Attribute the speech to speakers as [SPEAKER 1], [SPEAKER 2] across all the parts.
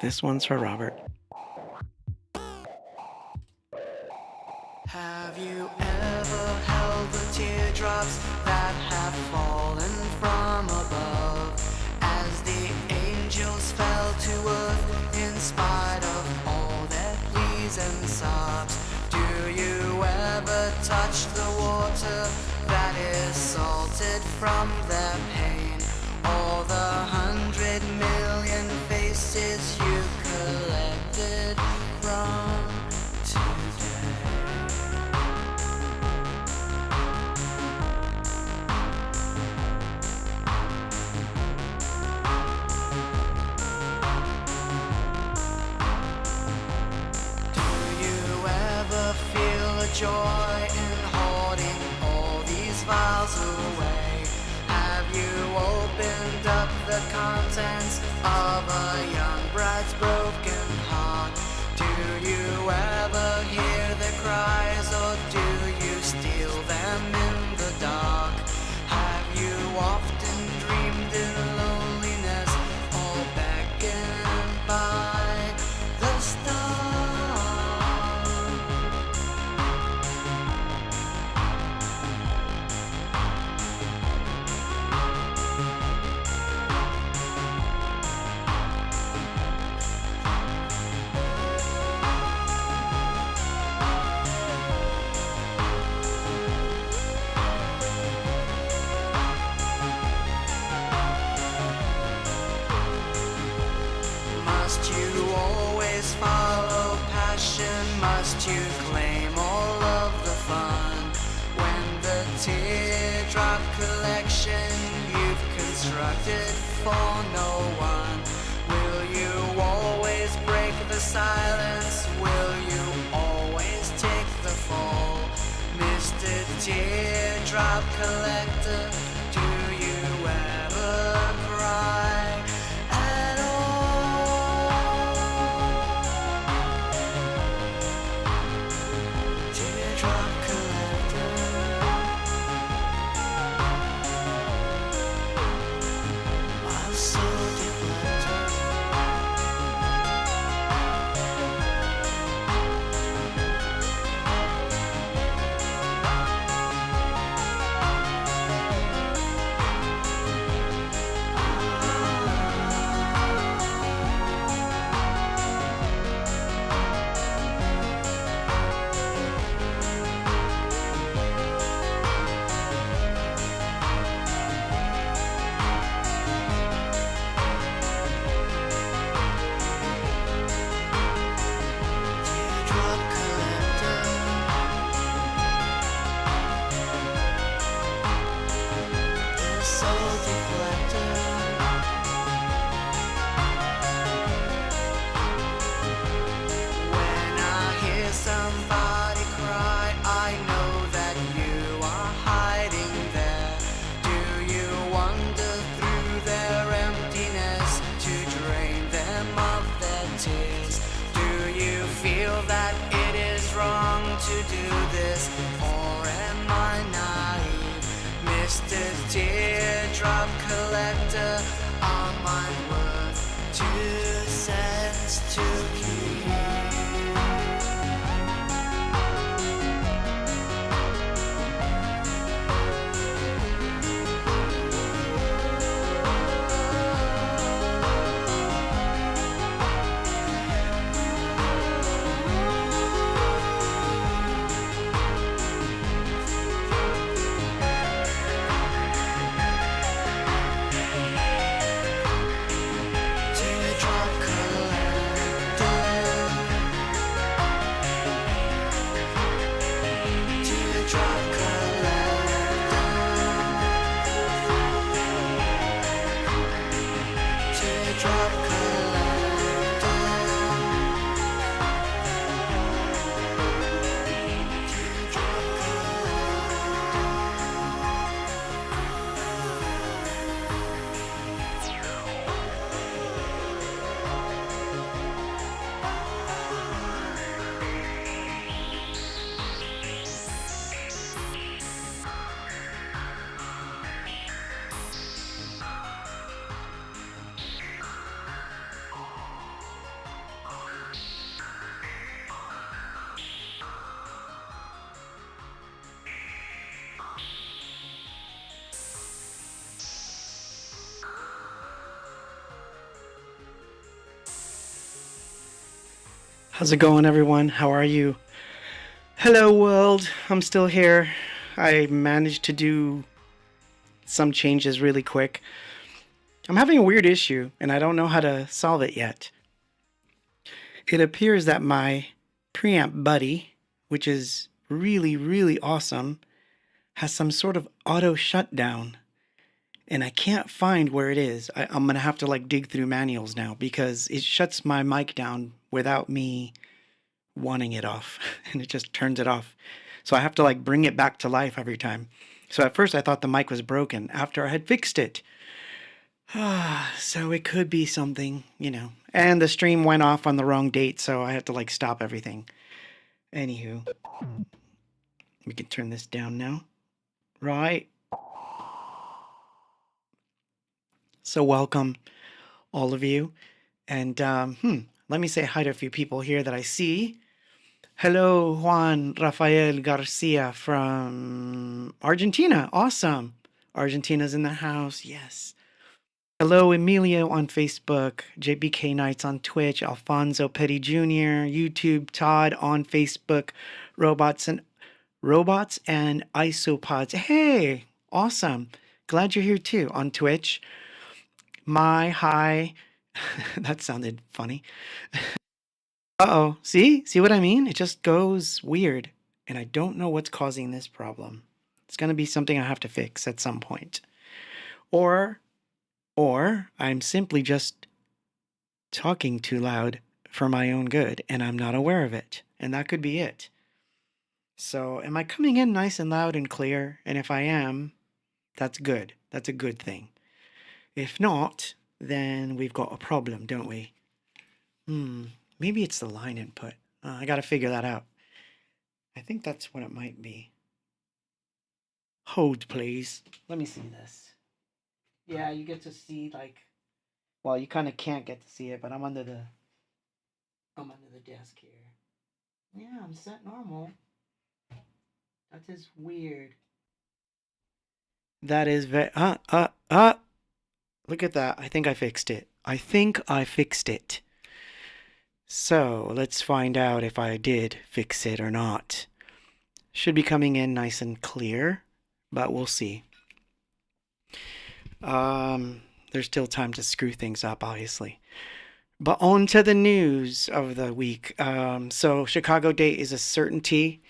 [SPEAKER 1] This one's for Robert.
[SPEAKER 2] Have you ever held the teardrops that have fallen from above as the angels fell to earth in spite of all their pleas and sobs? Do you ever touch the water that is salted from their pain, or the 100 million faces you collected from today? Do you ever feel a joy in hoarding all these vials away? Have you opened up the contents of a young bride's broken heart? Do you ever hear their cries, or do you steal them in the dark? Have you often dreamed in loneliness, or beckoned by the stars? Must you always follow passion? Must you claim all of the fun? When the teardrop collection you've constructed for no one, will teardrop collector, do you ever cry at all? Teardrop collector, my soul deflector. Teardrop collector, the soul deflector. When I hear somebody cry, I know that you are hiding there. Do you wander through their emptiness to drain them of their tears? Do you feel that it is wrong to do this, or am I naive? Mr. Teardrop Collector, are my worth 2 cents to keep? Teardrop collector, teardrop collector, teardrop collector, teardrop
[SPEAKER 1] How's it going, everyone? How are you? Hello, world. I'm still here. I managed to do some changes really quick. I'm having a weird issue, and I don't know how to solve it yet. It appears that my preamp buddy, which is really, really awesome, has some sort of auto shutdown, and I can't find where it is. I'm gonna have to like dig through manuals now because it shuts my mic down without me wanting it off, and it just turns it off. So I have to like bring it back to life every time. So at first I thought the mic was broken after I had fixed it. So it could be something, you know. And the stream went off on the wrong date, so I had to like stop everything. Anywho, we can turn this down now. Right. So welcome, all of you. And let me say hi to a few people here that I see. Hello, Juan Rafael Garcia from Argentina. Awesome. Argentina's in the house. Yes. Hello, Emilio on Facebook, JBK Nights on Twitch, Alfonso Petty Jr., YouTube, Todd on Facebook, Robots and Isopods. Hey, awesome. Glad you're here too on Twitch. Hi. That sounded funny. Uh-oh. See what I mean? It just goes weird, and I don't know what's causing this problem. It's going to be something I have to fix at some point. Or I'm simply just talking too loud for my own good, and I'm not aware of it. And that could be it. So, am I coming in nice and loud and clear? And if I am, that's good. That's a good thing. If not, then we've got a problem, don't we? Maybe it's the line input. I gotta figure that out. I think that's what it might be. Hold, please. Let me see this. Yeah, you get to see well, you kind of can't get to see it, but I'm under the desk here. Yeah, I'm set normal. That is weird. That is very Look at that. I think I fixed it. I think I fixed it. So, let's find out if I did fix it or not. Should be coming in nice and clear, but we'll see. There's still time to screw things up, obviously. But on to the news of the week. So Chicago date is a certainty.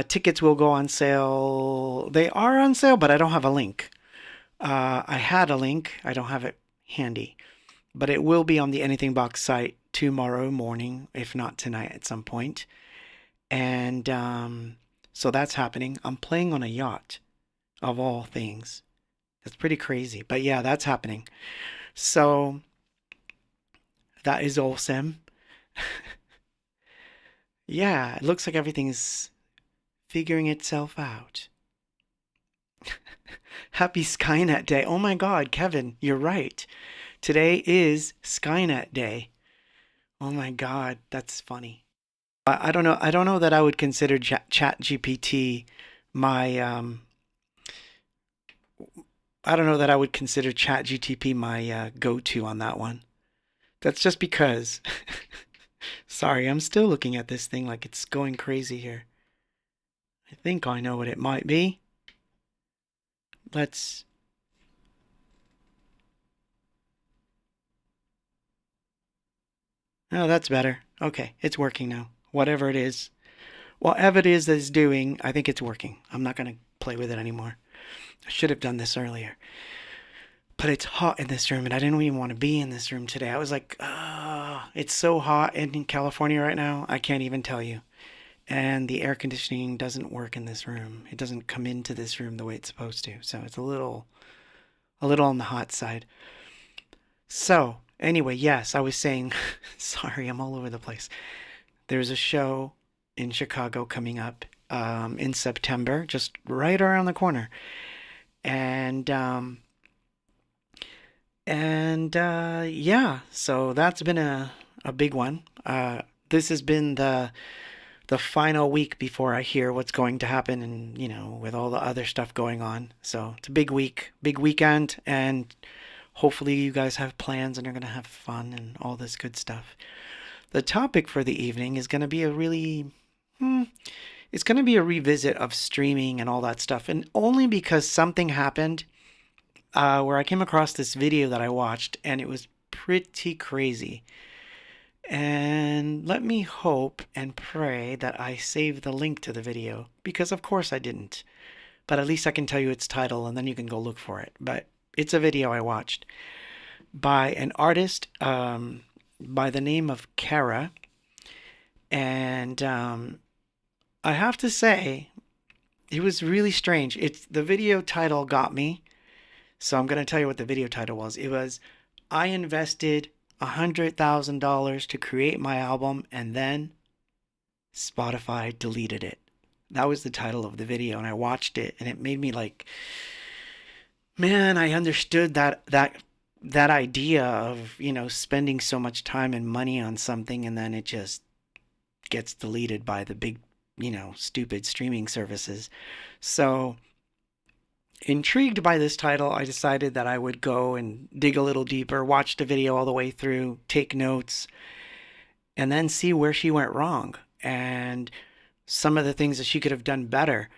[SPEAKER 1] Tickets will go on sale. They are on sale, but I don't have a link. I had a link. I don't have it handy. But it will be on the Anything Box site tomorrow morning, if not tonight at some point. And so that's happening. I'm playing on a yacht, of all things. That's pretty crazy. But yeah, that's happening. So that is awesome. Yeah, it looks like everything's figuring itself out. Happy Skynet Day. Oh my God, Kevin, you're right. Today is Skynet Day. Oh my God, that's funny. I don't know. I don't know that I would consider ChatGPT my I don't know that I would consider ChatGPT my go-to on that one. That's just because. Sorry, I'm still looking at this thing like it's going crazy here. I think I know what it might be. Let's. Oh, that's better. Okay, it's working now. Whatever it is. Whatever it is that it's doing, I think it's working. I'm not going to play with it anymore. I should have done this earlier. But it's hot in this room, and I didn't even want to be in this room today. I was like, it's so hot in California right now, I can't even tell you. And the air conditioning doesn't work in this room. It doesn't come into this room the way it's supposed to. So it's a little on the hot side. So, anyway, yes, I was saying, sorry, I'm all over the place. There's a show in Chicago coming up in September, just right around the corner. And yeah, so that's been a big one. This has been the final week before I hear what's going to happen, and with all the other stuff going on. So it's a big week, big weekend, and hopefully you guys have plans and are gonna have fun and all this good stuff. The topic for the evening is gonna be it's gonna be a revisit of streaming and all that stuff, and only because something happened where I came across this video that I watched, and it was pretty crazy. And let me hope and pray that I saved the link to the video, because of course I didn't. But at least I can tell you its title, and then you can go look for it. But it's a video I watched by an artist by the name of Kara. And I have to say, it was really strange. The video title got me. So I'm going to tell you what the video title was. It was, I invested $100,000 to create my album, and then Spotify deleted it. That was the title of the video, and I watched it, and it made me like, man, I understood that idea of, spending so much time and money on something, and then it just gets deleted by the big, stupid streaming services. So intrigued by this title, I decided that I would go and dig a little deeper, watch the video all the way through, take notes, and then see where she went wrong and some of the things that she could have done better.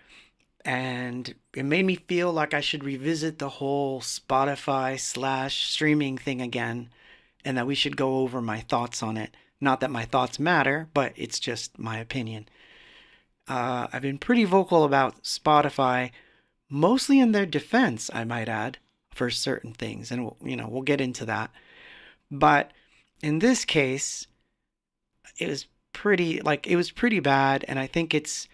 [SPEAKER 1] And it made me feel like I should revisit the whole Spotify / streaming thing again, and that we should go over my thoughts on it. Not that my thoughts matter, but it's just my opinion. I've been pretty vocal about Spotify, mostly in their defense, I might add, for certain things, and we'll get into that. But in this case, it was pretty bad, and I think it's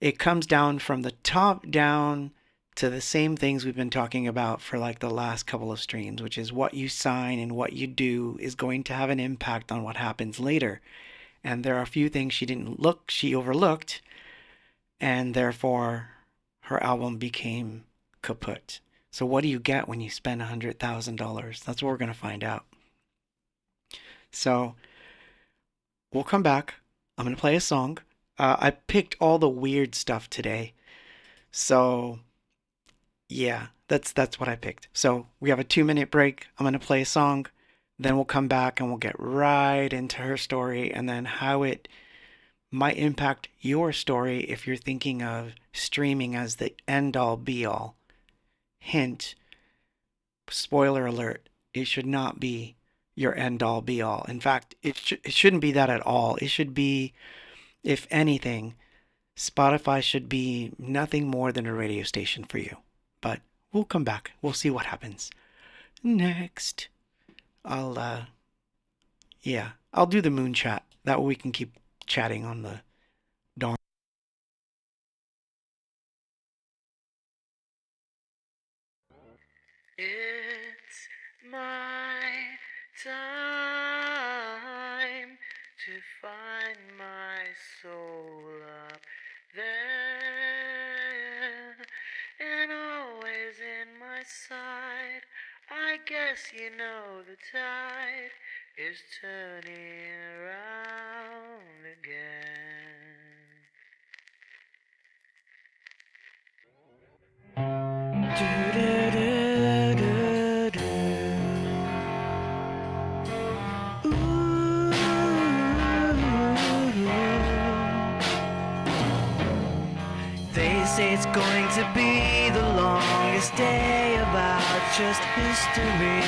[SPEAKER 1] It comes down from the top down to the same things we've been talking about for like the last couple of streams, which is what you sign and what you do is going to have an impact on what happens later. And there are a few things she overlooked, and therefore her album became kaput. So what do you get when you spend $100,000? That's what we're going to find out. So we'll come back. I'm going to play a song. I picked all the weird stuff today. So yeah, that's what I picked. So we have a 2-minute break. I'm going to play a song. Then we'll come back and we'll get right into her story and then how it might impact your story if you're thinking of streaming as the end all be all. Hint, spoiler alert, it should not be your end all be all. In fact, it shouldn't be that at all. It should be, if anything, Spotify should be nothing more than a radio station for you. But we'll come back. We'll see what happens. Next, I'll do the moon chat. That way we can keep chatting on the dawn.
[SPEAKER 2] It's my time to find my soul up there and always in my side. I guess you know the tide is turning around again. They say it's going to be the longest day about just history.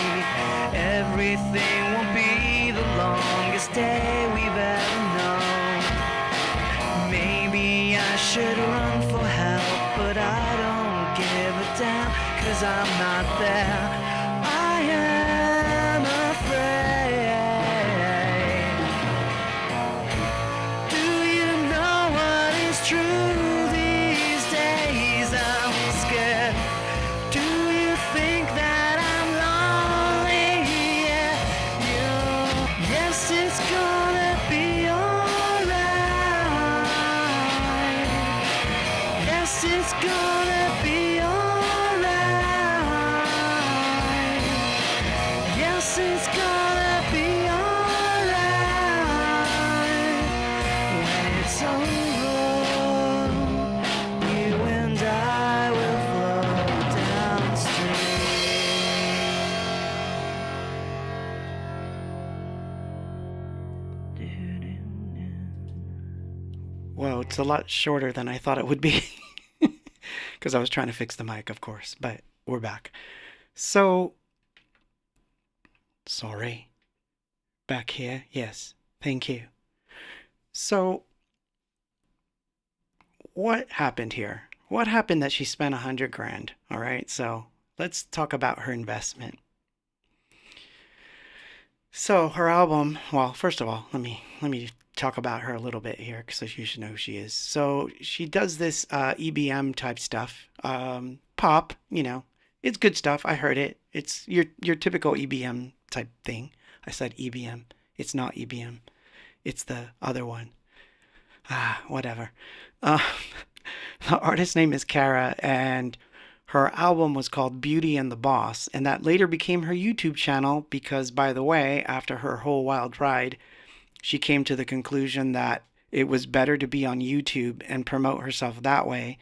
[SPEAKER 2] Everything will be the longest day we've ever known. Maybe I should run for help, but I don't give a damn, 'cause I'm not there. I am afraid. Do you know what is true? These days I'm scared. Do you think that I'm lonely? Yeah, yes, it's gonna be alright. Yes, it's gonna be alright. Yes, it's gonna be alright. When it's over, you and I will float downstream.
[SPEAKER 1] Whoa, it's a lot shorter than I thought it would be. Because I was trying to fix the mic, of course, but we're back. So, sorry. Back here, yes. Thank you. So, what happened here? What happened that she spent $100,000? All right, so let's talk about her investment. So her album, well, first of all, let me talk about her a little bit here because you should know who she is. So she does this EBM type stuff, pop. It's good stuff. I heard it. It's your typical EBM type thing. I said EBM. It's not EBM. It's the other one. Whatever. The artist's name is Kara, and her album was called Beauty and the Boss, and that later became her YouTube channel because, by the way, after her whole wild ride, she came to the conclusion that it was better to be on YouTube and promote herself that way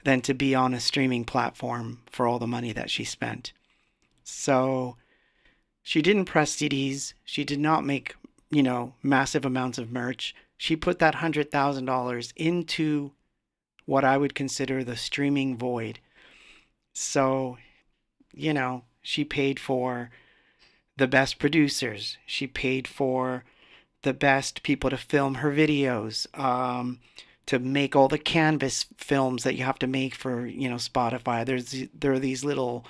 [SPEAKER 1] than to be on a streaming platform for all the money that she spent. So she didn't press CDs. She did not make, massive amounts of merch. She put that $100,000 into what I would consider the streaming void. So, she paid for the best producers. She paid for the best people to film her videos, to make all the canvas films that you have to make for, Spotify. There are these little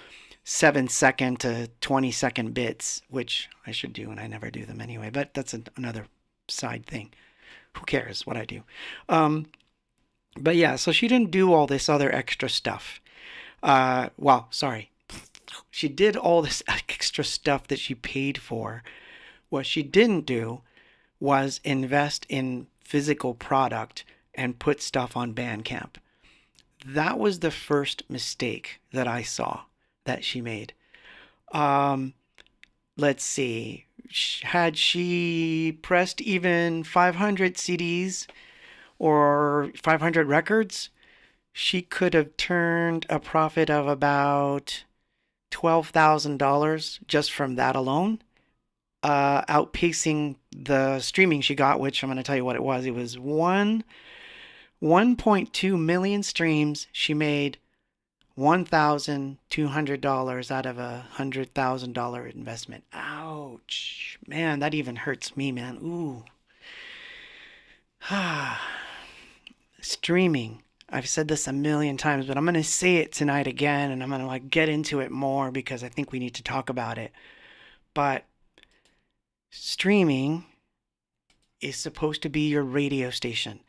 [SPEAKER 1] 7-second to 20-second bits, which I should do, and I never do them anyway, but that's another side thing. Who cares what I do? But yeah, so she didn't do all this other extra stuff. Well, sorry. She did all this extra stuff that she paid for. What she didn't do was invest in physical product and put stuff on Bandcamp. That was the first mistake that I saw that she made. Um, let's see. Had she pressed even 500 CDs or 500 records, she could have turned a profit of about $12,000 just from that alone, outpacing the streaming she got, which I'm going to tell you what it was. It was 1.2 million streams. She made $1,200 out of $100,000 investment. Ouch. Man, that even hurts me, man. Ooh. Streaming. I've said this a million times, but I'm going to say it tonight again, and I'm going to get into it more because I think we need to talk about it. But streaming is supposed to be your radio station.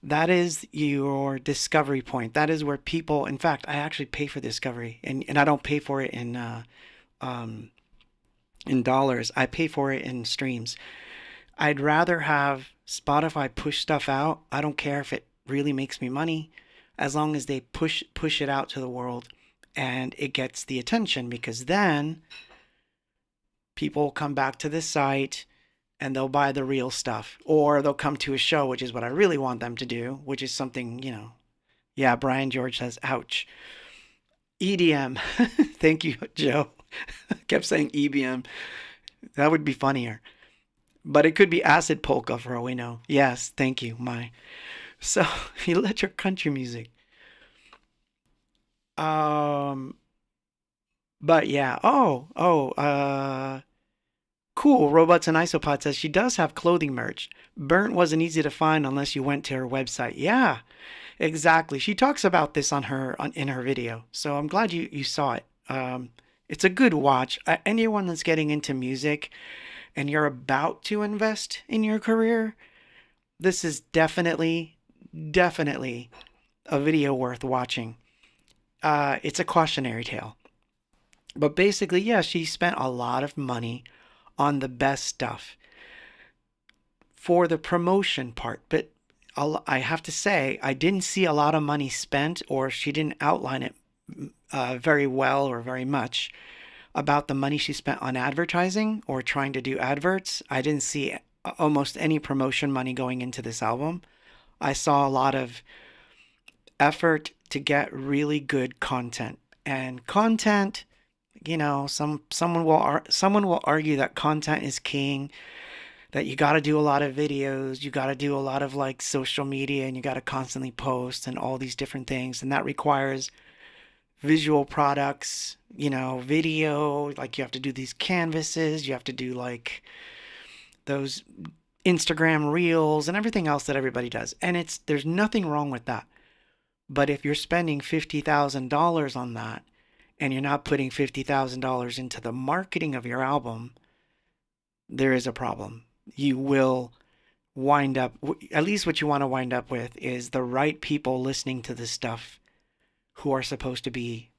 [SPEAKER 1] That is your discovery point. That is where people, in fact, I actually pay for discovery, and I don't pay for it um, in dollars. I pay for it in streams. I'd rather have Spotify push stuff out. I don't care if it really makes me money, as long as they push it out to the world and it gets the attention, because then people come back to the site and they'll buy the real stuff, or they'll come to a show, which is what I really want them to do, which is something. Yeah, Brian George says, ouch. EDM. Thank you, Joe. Kept saying EBM. That would be funnier. But it could be acid polka for all we know. Yes, thank you, my. So, electric country music. Um, but yeah. Cool. Robots and Isopod says she does have clothing merch. Burnt wasn't easy to find unless you went to her website. Yeah, exactly. She talks about this in her video. So I'm glad you saw it. It's a good watch. Anyone that's getting into music and you're about to invest in your career, this is definitely a video worth watching. It's a cautionary tale. But basically, yeah, she spent a lot of money on the best stuff for the promotion part. But I have to say, I didn't see a lot of money spent, or she didn't outline it very well or very much about the money she spent on advertising or trying to do adverts. I didn't see almost any promotion money going into this album. I saw a lot of effort to get really good content. And content, someone will argue that content is king, that you got to do a lot of videos, you got to do a lot of social media, and you got to constantly post and all these different things, and that requires visual products, video, you have to do these canvases, you have to do those Instagram reels and everything else that everybody does. And there's nothing wrong with that. But if you're spending $50,000 on that and you're not putting $50,000 into the marketing of your album, there is a problem. You will wind up, at least what you want to wind up with is the right people listening to this stuff who are supposed to be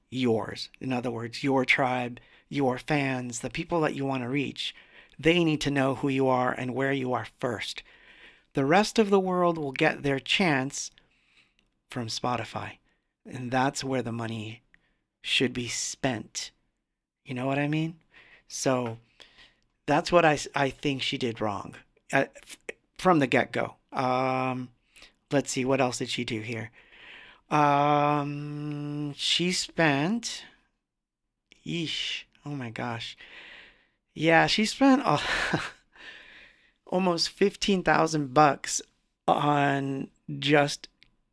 [SPEAKER 1] yours. In other words, your tribe, your fans, the people that you want to reach. They need to know who you are and where you are first. The rest of the world will get their chance from Spotify. And that's where the money should be spent. You know what I mean? So that's what I think she did wrong from the get-go. Let's see, what else did she do here? She spent, oh my gosh. Yeah, she spent almost 15,000 bucks on just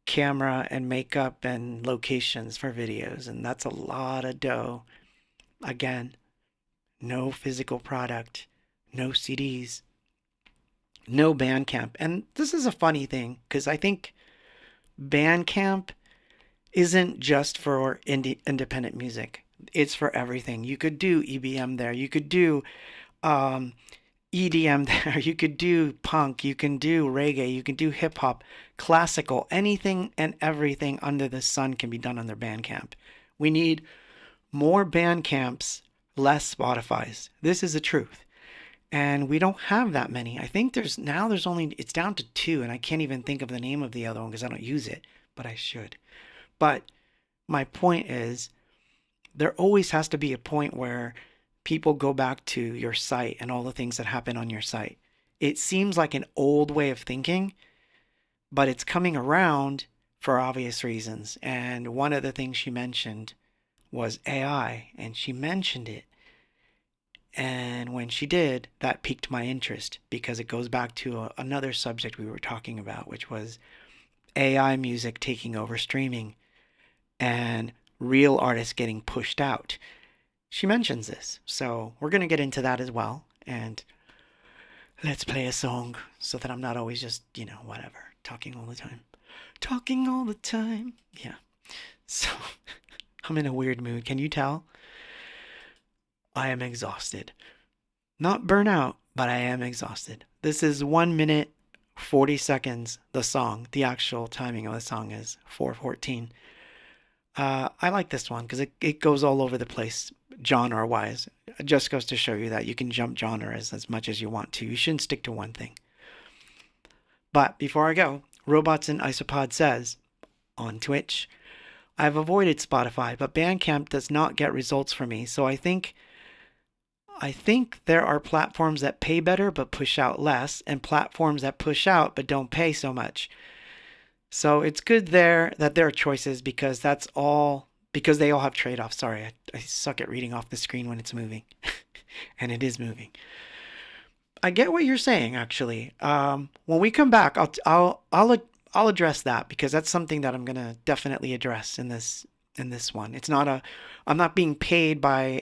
[SPEAKER 1] camera and makeup and locations for videos, and that's a lot of dough. Again, no physical product, no CDs, no Bandcamp. And this is a funny thing because I think Bandcamp isn't just for independent music. It's for everything. You could do EBM there. You could do EDM there. You could do punk, you can do reggae, you can do hip hop, classical, anything and everything under the sun can be done on their Bandcamp. We need more Bandcamps, less Spotify's. This is the truth. And we don't have that many. I think there's only, it's down to two, and I can't even think of the name of the other one because I don't use it, but I should. But my point is, there always has to be a point where people go back to your site and all the things that happen on your site. It seems like an old way of thinking, but it's coming around for obvious reasons. And one of the things she mentioned was AI, and she mentioned it. And when she did, that piqued my interest because it goes back to another subject we were talking about, which was AI music taking over streaming and real artists getting pushed out. She mentions this, so we're going to get into that as well. And let's play a song so that I'm not always just, whatever, talking all the time. Talking all the time. Yeah. So I'm in a weird mood. Can you tell? I am exhausted. Not burnout, but I am exhausted. This is 1 minute, 40 seconds, the song. The actual timing of the song is 4:14. I like this one because it goes all over the place genre-wise. It just goes to show you that you can jump genres as much as you want to. You shouldn't stick to one thing. But before I go, Robots in Isopod says, on Twitch, I've avoided Spotify, but Bandcamp does not get results for me, so I think there are platforms that pay better but push out less, and platforms that push out but don't pay so much. So it's good there that there are choices because they all have trade-offs. Sorry, I suck at reading off the screen when it's moving. And it is moving. I get what you're saying, actually. When we come back, I'll address that because that's something that I'm gonna definitely address in this one. I'm not being paid by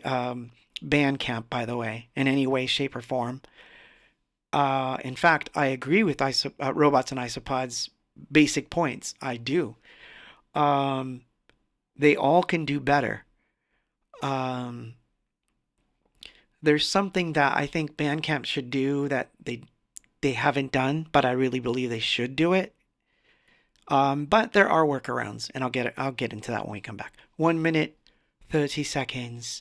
[SPEAKER 1] Bandcamp, by the way, in any way, shape, or form. In fact, I agree with Robots and Isopods' basic points. I do. They all can do better. There's something that I think Bandcamp should do that they haven't done, but I really believe they should do it. But there are workarounds, and I'll get into that when we come back. 1 minute, 30 seconds.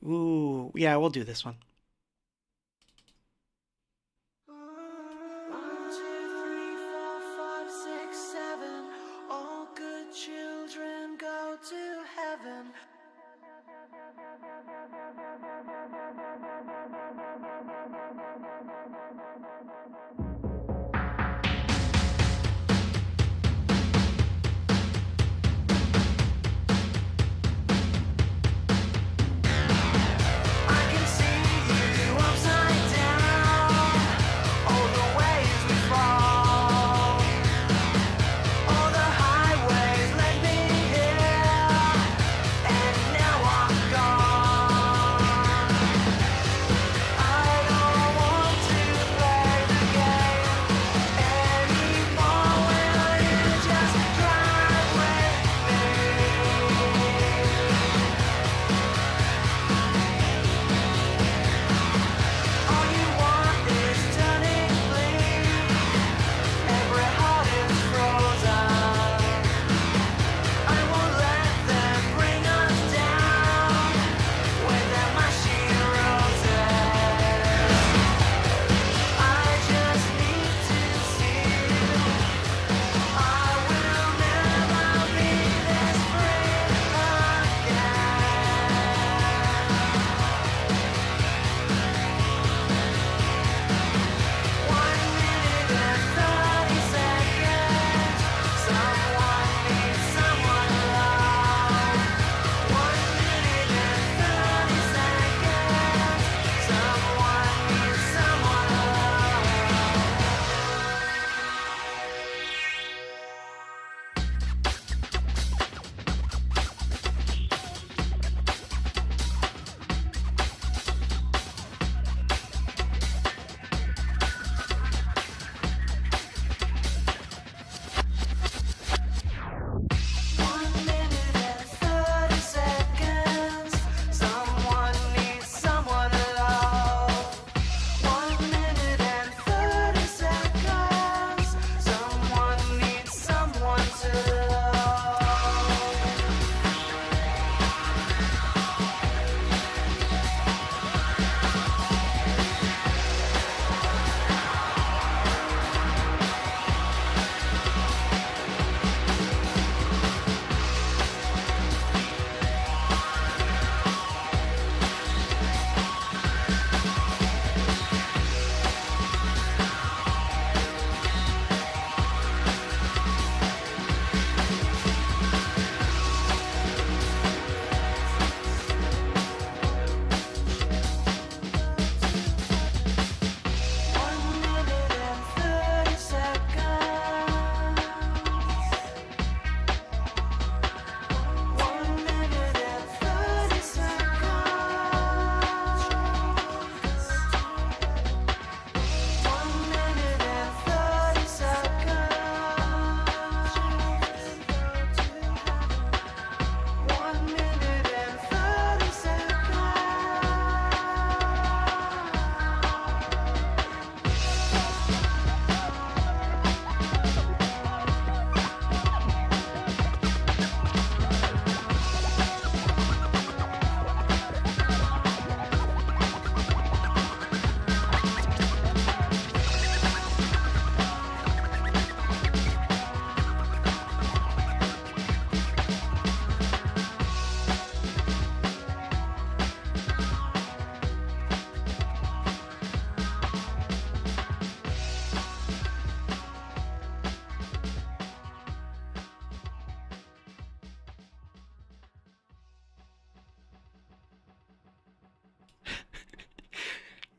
[SPEAKER 1] Ooh, yeah, we'll do this one.
[SPEAKER 2] 1, 2, 3, 4, 5, 6, 7. All good children go to heaven. I can see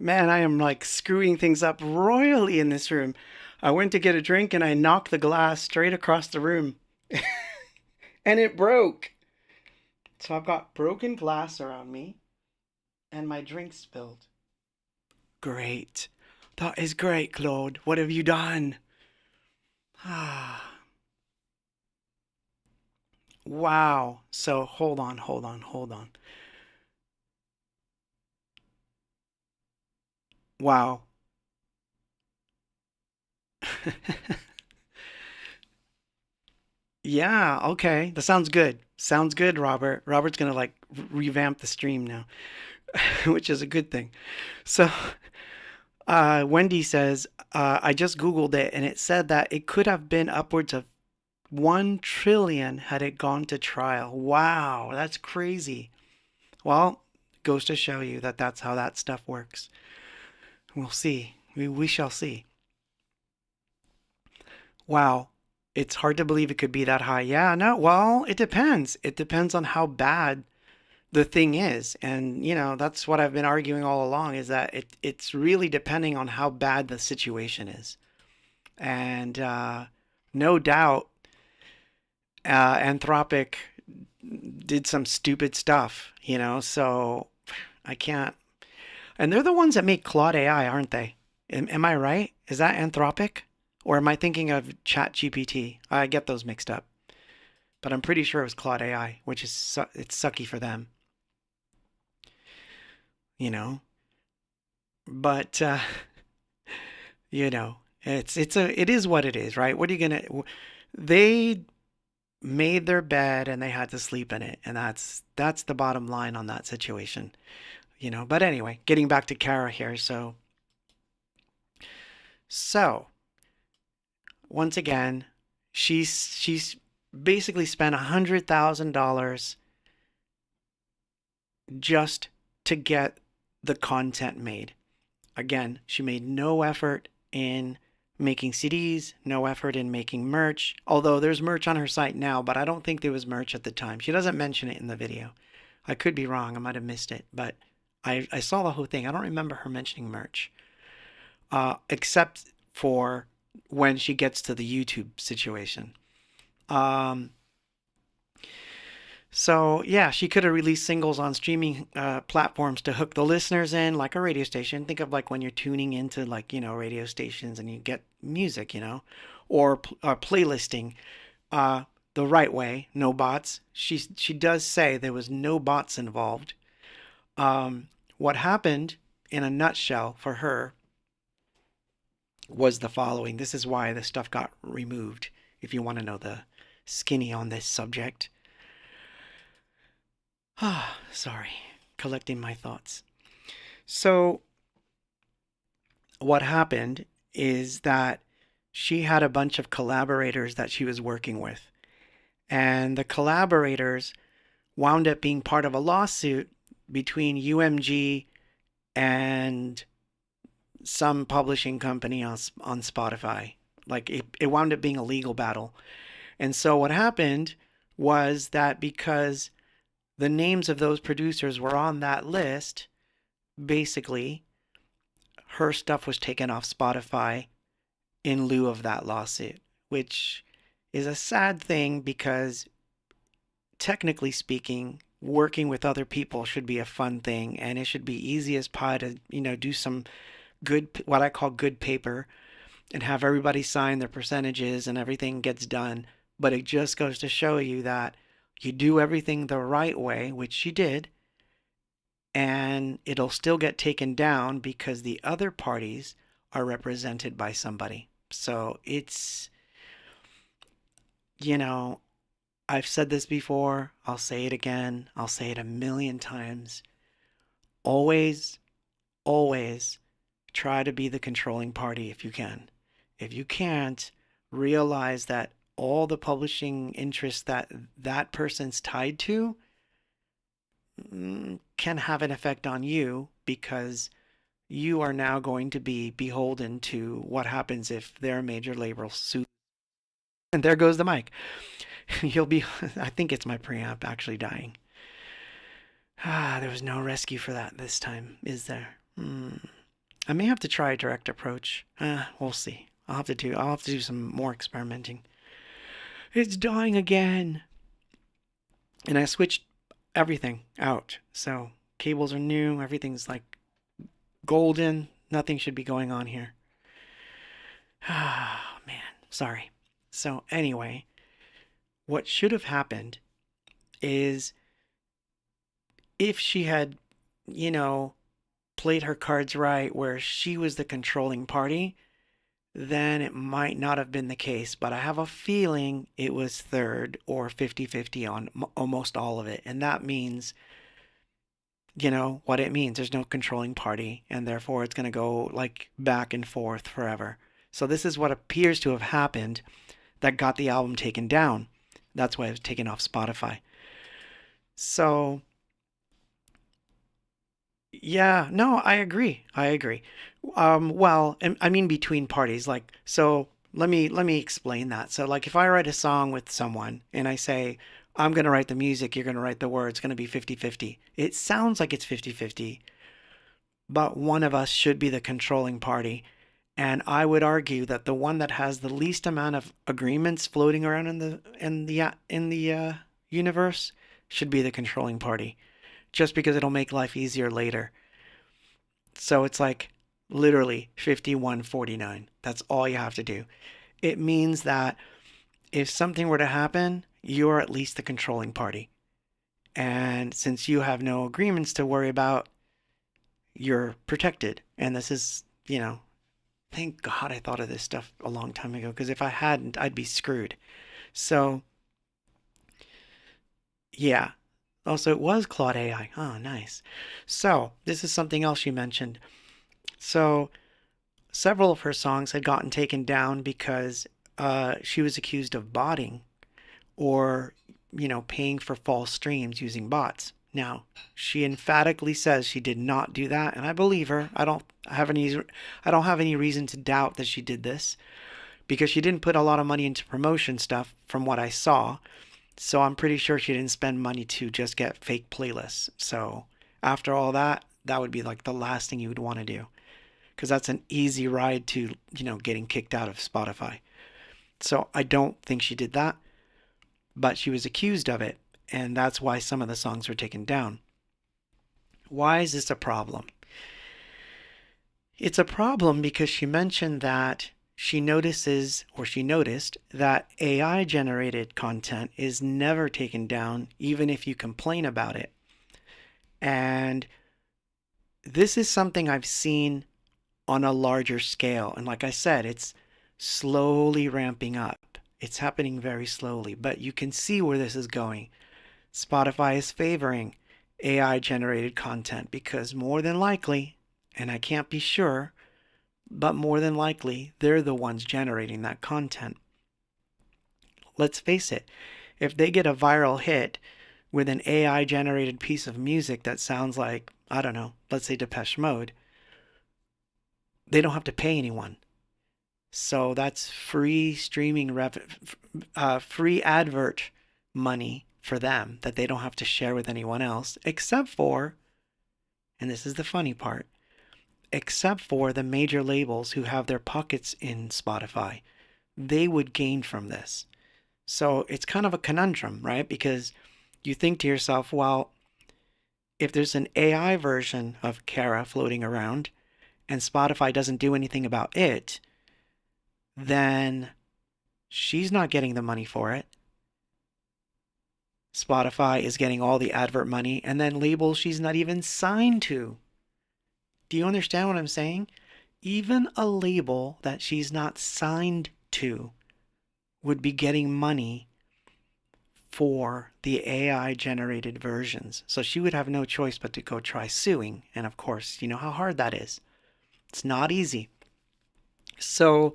[SPEAKER 1] Man, I am like screwing things up royally in this room. I went to get a drink and I knocked the glass straight across the room and it broke. So I've got broken glass around me and my drink spilled. Great. That is great, Claude. What have you done? Ah, wow. So hold on. Wow. Yeah, okay. That sounds good. Sounds good, Robert. Robert's gonna like revamp the stream now, which is a good thing. So, Wendy says, I just Googled it and it said that it could have been upwards of 1 trillion had it gone to trial. Wow, that's crazy. Well, goes to show you that that's how that stuff works. We'll see. We shall see. Wow. It's hard to believe it could be that high. Yeah, no, well, it depends. It depends on how bad the thing is. And, that's what I've been arguing all along is that it's really depending on how bad the situation is. And no doubt, Anthropic did some stupid stuff, so I can't. And they're the ones that make Claude AI, aren't they? Am I right? Is that Anthropic? Or am I thinking of ChatGPT? I get those mixed up. But I'm pretty sure it was Claude AI, which is it's sucky for them, you know. But it is what it is, right? What are you gonna? They made their bed and they had to sleep in it, and that's the bottom line on that situation, But anyway, getting back to Kara here, so once again, she's basically spent $100,000 just to get the content made. Again, she made no effort in making CDs, no effort in making merch, although there's merch on her site now, but I don't think there was merch at the time. She doesn't mention it in the video. I could be wrong. I might have missed it, but I saw the whole thing. I don't remember her mentioning merch, except for when she gets to the YouTube situation. So yeah, she could have released singles on streaming platforms to hook the listeners in, like a radio station. Think of like when you're tuning into radio stations and you get music, or playlisting the right way, no bots. She does say there was no bots involved. What happened in a nutshell for her was the following. This is why this stuff got removed, if you want to know the skinny on this subject. Sorry, collecting my thoughts. So, what happened is that she had a bunch of collaborators that she was working with. And the collaborators wound up being part of a lawsuit between UMG and some publishing company on Spotify. Like it wound up being a legal battle. And so what happened was that because the names of those producers were on that list, basically her stuff was taken off Spotify in lieu of that lawsuit, which is a sad thing because technically speaking, working with other people should be a fun thing and it should be easy as pie to, do some good, what I call good paper, and have everybody sign their percentages and everything gets done. But it just goes to show you that you do everything the right way, which she did, and it'll still get taken down because the other parties are represented by somebody. So it's, I've said this before, I'll say it again, I'll say it a million times. Always, always try to be the controlling party if you can. If you can't, realize that all the publishing interests that that person's tied to can have an effect on you, because you are now going to be beholden to what happens if their major label sues. And there goes the mic. You'll be, I think it's my preamp actually dying. There was no rescue for that this time, is there? I may have to try a direct approach. We'll see. I'll have to do some more experimenting. It's dying again. And I switched everything out. So cables are new. Everything's like golden. Nothing should be going on here. Ah, man. Sorry. So anyway, what should have happened is if she had, you know, played her cards right where she was the controlling party, then it might not have been the case. But I have a feeling it was third or 50-50 on almost all of it. And that means, you know, what it means. There's no controlling party, and therefore it's going to go like back and forth forever. So this is what appears to have happened that got the album taken down. That's why it was taken off Spotify. So yeah, no, I agree. I agree. Well, I mean between parties, like so. Let me explain that. So, like, if I write a song with someone and I say I'm gonna write the music, you're gonna write the words, it's gonna be 50-50. It sounds like it's 50-50, but one of us should be the controlling party. And I would argue that the one that has the least amount of agreements floating around in the universe should be the controlling party, just because it'll make life easier later. So it's like literally 51-49. That's all you have to do. It means that if something were to happen, you're at least the controlling party. And since you have no agreements to worry about, you're protected. And this is, thank God I thought of this stuff a long time ago, because if I hadn't, I'd be screwed. So, yeah. Also, it was Claude AI. Oh, nice. So, this is something else you mentioned. So, several of her songs had gotten taken down because she was accused of botting or, paying for false streams using bots. Now, she emphatically says she did not do that, and I believe her. I don't have any reason to doubt that she did this because she didn't put a lot of money into promotion stuff from what I saw. So I'm pretty sure she didn't spend money to just get fake playlists. So after all that, that would be like the last thing you would want to do because that's an easy ride to, getting kicked out of Spotify. So I don't think she did that, but she was accused of it, and that's why some of the songs were taken down. Why is this a problem? It's a problem because she mentioned that she noticed that AI generated content is never taken down, even if you complain about it. And this is something I've seen on a larger scale. And like I said, it's slowly ramping up. It's happening very slowly, but you can see where this is going. Spotify is favoring AI generated content because more than likely, and I can't be sure, but more than likely, they're the ones generating that content. Let's face it, if they get a viral hit with an AI generated piece of music that sounds like, I don't know, let's say Depeche Mode, they don't have to pay anyone. So that's free free advert money for them that they don't have to share with anyone else, except for, and this is the funny part, except for the major labels who have their pockets in Spotify. They would gain from this. So it's kind of a conundrum, right? Because you think to yourself, well, if there's an AI version of Kara floating around and Spotify doesn't do anything about it, then she's not getting the money for it. Spotify is getting all the advert money, and then labels she's not even signed to. Do you understand what I'm saying? Even a label that she's not signed to would be getting money for the AI generated versions. So she would have no choice but to go try suing. And of course, you know how hard that is. It's not easy. So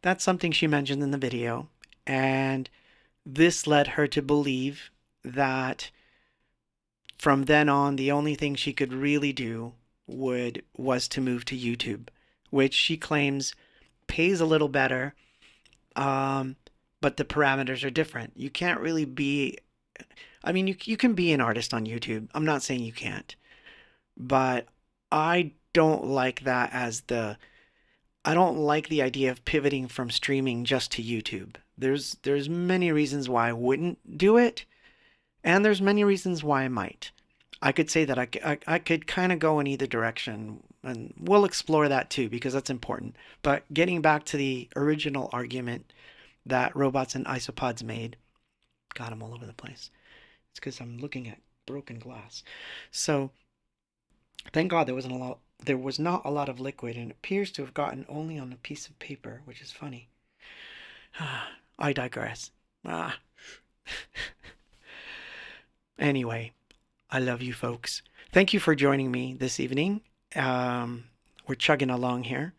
[SPEAKER 1] that's something she mentioned in the video. And this led her to believe that from then on, the only thing she could really do was to move to YouTube, which she claims pays a little better, but the parameters are different. You can't really be, you can be an artist on YouTube. I'm not saying you can't, but I don't like that as I don't like the idea of pivoting from streaming just to YouTube. There's many reasons why I wouldn't do it, and there's many reasons why I might. I could say that I could kind of go in either direction, and we'll explore that too because that's important. But getting back to the original argument that robots and isopods made, God, I'm all over the place. It's because I'm looking at broken glass. So thank God there was not a lot of liquid, and it appears to have gotten only on a piece of paper, which is funny. I digress. Anyway, I love you folks. Thank you for joining me this evening. We're chugging along here.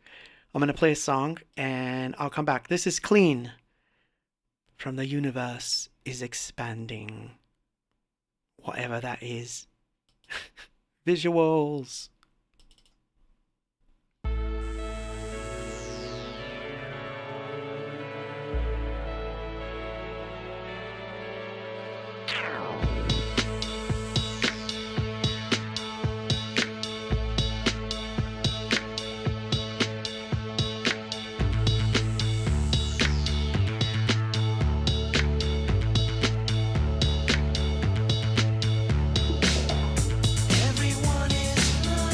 [SPEAKER 1] I'm going to play a song and I'll come back. This is Clean from The Universe is Expanding. Whatever that is. Visuals.
[SPEAKER 2] Everyone is flying.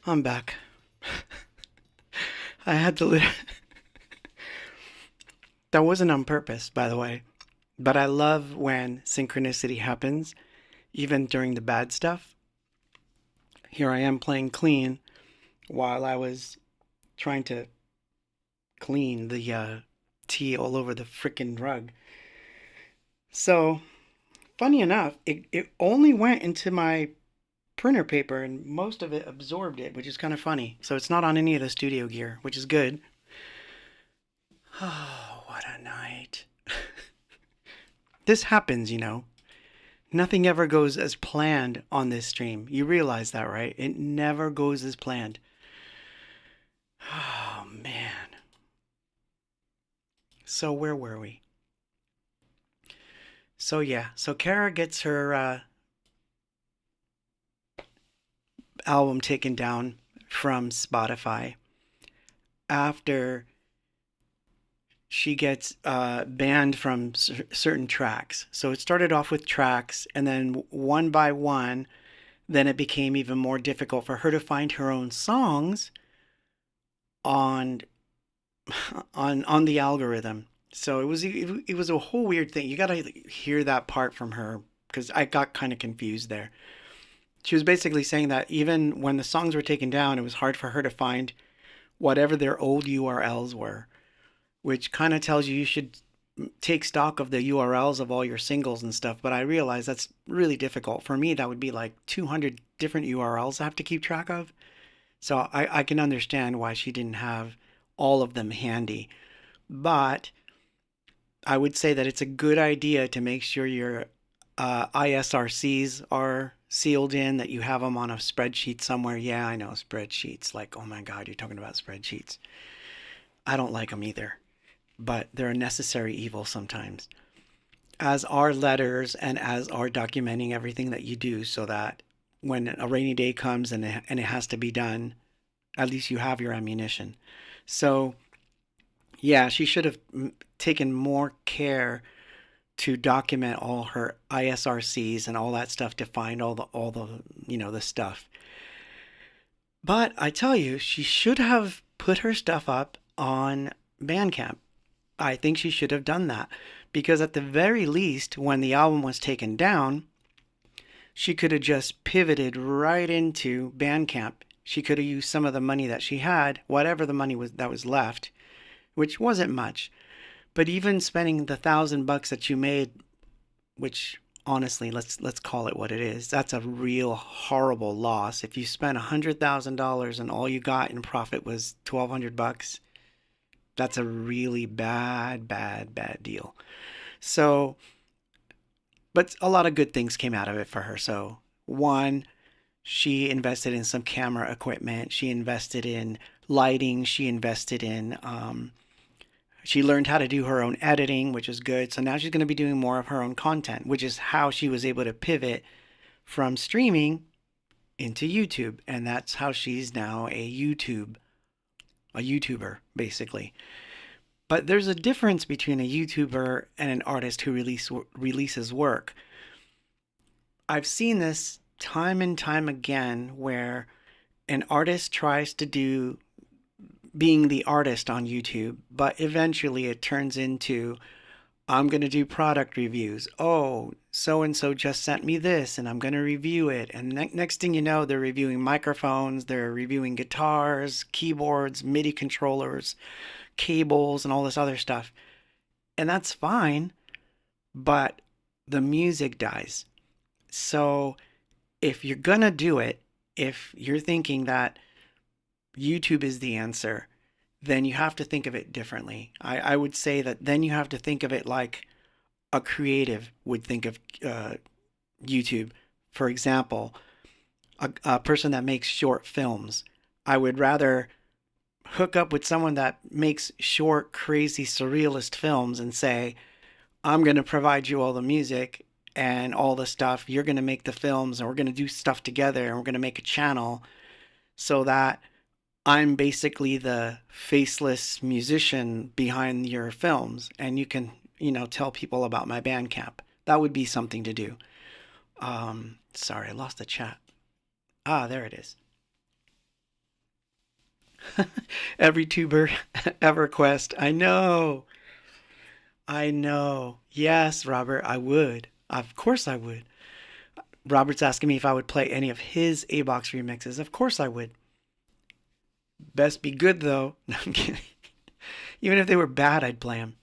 [SPEAKER 1] I'm back. I had to that wasn't on purpose, by the way. But I love when synchronicity happens, even during the bad stuff. Here I am playing clean while I was trying to clean the tea all over the frickin' rug. So, funny enough, it only went into my printer paper and most of it absorbed it, which is kind of funny. So it's not on any of the studio gear, which is good. Oh, what a night. This happens, you know. Nothing ever goes as planned on this stream. You realize that, right? It never goes as planned. Oh, man. So where were we? So yeah, so Kara gets her album taken down from Spotify after she gets banned from certain tracks. So it started off with tracks, and then one by one, then it became even more difficult for her to find her own songs on on the algorithm. So it was a whole weird thing. You got to hear that part from her because I got kind of confused there. She was basically saying that even when the songs were taken down, it was hard for her to find whatever their old URLs were, which kind of tells you should take stock of the URLs of all your singles and stuff. But I realize that's really difficult. For me, that would be like 200 different URLs I have to keep track of. So I can understand why she didn't have all of them handy. But I would say that it's a good idea to make sure your ISRCs are sealed in, that you have them on a spreadsheet somewhere. Yeah, I know, spreadsheets. Like, oh my God, you're talking about spreadsheets. I don't like them either, but they're a necessary evil sometimes, as are letters and as are documenting everything that you do, so that when a rainy day comes and it has to be done, at least you have your ammunition. So yeah, she should have taken more care to document all her ISRCs and all that stuff to find all the the stuff. But I tell you, she should have put her stuff up on Bandcamp. I think she should have done that because at the very least, when the album was taken down, she could have just pivoted right into Bandcamp. She could have used some of the money that she had, whatever the money was that was left, which wasn't much. But even spending the $1,000 that you made, which honestly, let's call it what it is, that's a real horrible loss. If you spent $100,000 and all you got in profit was $1,200, that's a really bad deal. So, but a lot of good things came out of it for her. So, one, she invested in some camera equipment. She invested in lighting. She invested in she learned how to do her own editing, which is good. So now she's going to be doing more of her own content, which is how she was able to pivot from streaming into YouTube. And that's how she's now a YouTuber, basically. But there's a difference between a YouTuber and an artist who releases work. I've seen this time and time again where an artist tries to do being the artist on YouTube, but eventually it turns into, I'm going to do product reviews. Oh, so and so just sent me this and I'm going to review it. And next thing you know, they're reviewing microphones, they're reviewing guitars, keyboards, MIDI controllers, cables, and all this other stuff. And that's fine, but the music dies. So if you're going to do it, if you're thinking that YouTube is the answer, then you have to think of it differently. I would say that then you have to think of it like a creative would think of YouTube. For example, a person that makes short films. I would rather hook up with someone that makes short, crazy, surrealist films and say, I'm going to provide you all the music and all the stuff. You're going to make the films and we're going to do stuff together and we're going to make a channel so that I'm basically the faceless musician behind your films, and you can, tell people about my Bandcamp. That would be something to do. Sorry, I lost the chat. Ah, there it is. Every tuber EverQuest. I know. I know. Yes, Robert, I would. Of course I would. Robert's asking me if I would play any of his Abox remixes. Of course I would. Best be good though. No, I'm kidding. Even if they were bad, I'd play them.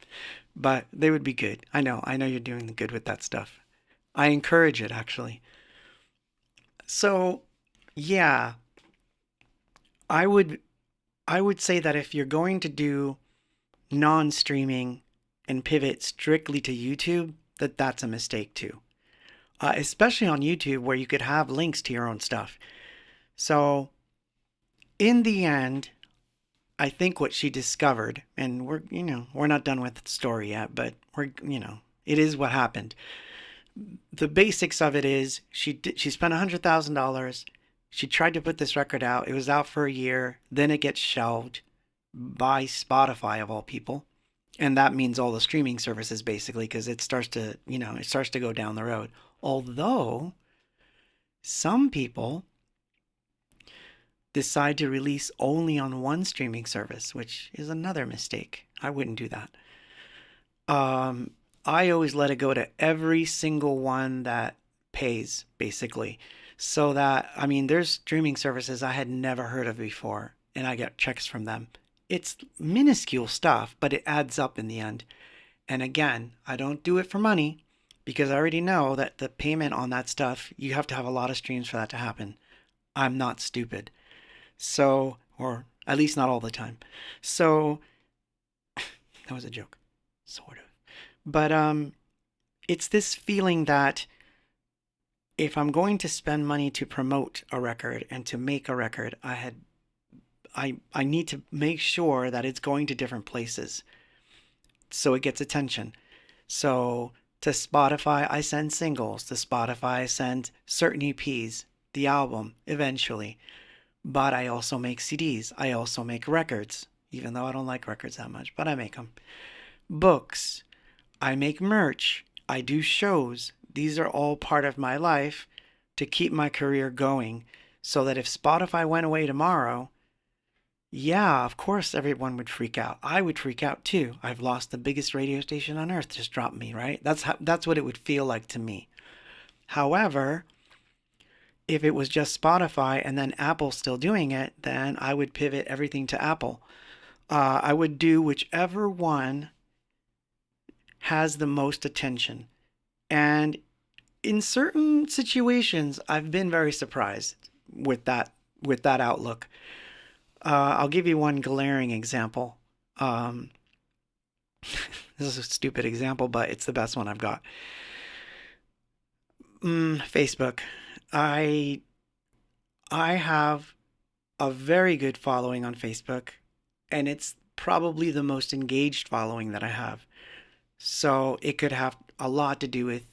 [SPEAKER 1] But they would be good. I know. I know you're doing the good with that stuff. I encourage it actually. So, yeah, I would I would say that if you're going to do non-streaming and pivot strictly to YouTube, that's a mistake too. Especially on YouTube where you could have links to your own stuff. So, in the end, I think what she discovered, and we're not done with the story yet, but it is what happened. The basics of it is she spent $100,000. She tried to put this record out. It was out for a year. Then it gets shelved by Spotify of all people, and that means all the streaming services basically, because it starts to go down the road. Although some people decide to release only on one streaming service, which is another mistake. I wouldn't do that. Um, I always let it go to every single one that pays, basically. So that, I mean, there's streaming services I had never heard of before, and I get checks from them. It's minuscule stuff, but it adds up in the end. And again, I don't do it for money because I already know that the payment on that stuff, you have to have a lot of streams for that to happen. I'm not stupid. So, or at least not all the time. So, that was a joke, sort of. But it's this feeling that if I'm going to spend money to promote a record and to make a record, I need to make sure that it's going to different places so it gets attention. So to Spotify, I send singles. To Spotify, I send certain EPs, the album, eventually. But I also make CDs. I also make records, even though I don't like records that much, but I make them. Books. I make merch. I do shows. These are all part of my life to keep my career going so that if Spotify went away tomorrow, yeah, of course everyone would freak out. I would freak out too. I've lost the biggest radio station on earth, just dropped me, right? That's what it would feel like to me. However, if it was just Spotify and then Apple still doing it, then I would pivot everything to Apple. I would do whichever one has the most attention. And in certain situations, I've been very surprised with that outlook. I'll give you one glaring example. Um, this is a stupid example, but it's the best one I've got. Facebook. I I have a very good following on Facebook, and it's probably the most engaged following that I have. So it could have a lot to do with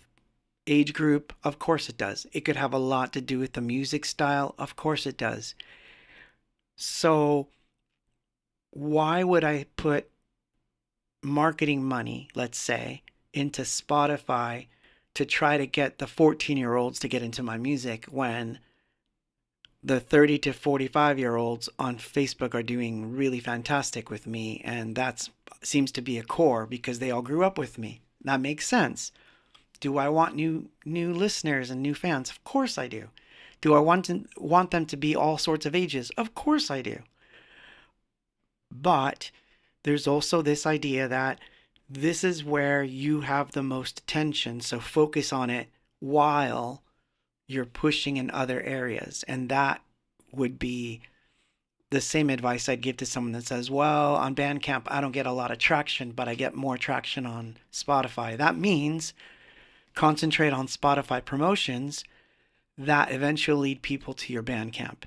[SPEAKER 1] age group. Of course it does. It could have a lot to do with the music style. Of course it does. So why would I put marketing money, let's say, into Spotify to try to get the 14-year-olds to get into my music when the 30 to 45-year-olds on Facebook are doing really fantastic with me, and that seems to be a core because they all grew up with me. That makes sense. Do I want new listeners and new fans? Of course I do. Do I want them to be all sorts of ages? Of course I do. But there's also this idea that this is where you have the most attention, so focus on it while you're pushing in other areas. And that would be the same advice I'd give to someone that says, well, on Bandcamp, I don't get a lot of traction, but I get more traction on Spotify. That means concentrate on Spotify promotions that eventually lead people to your Bandcamp.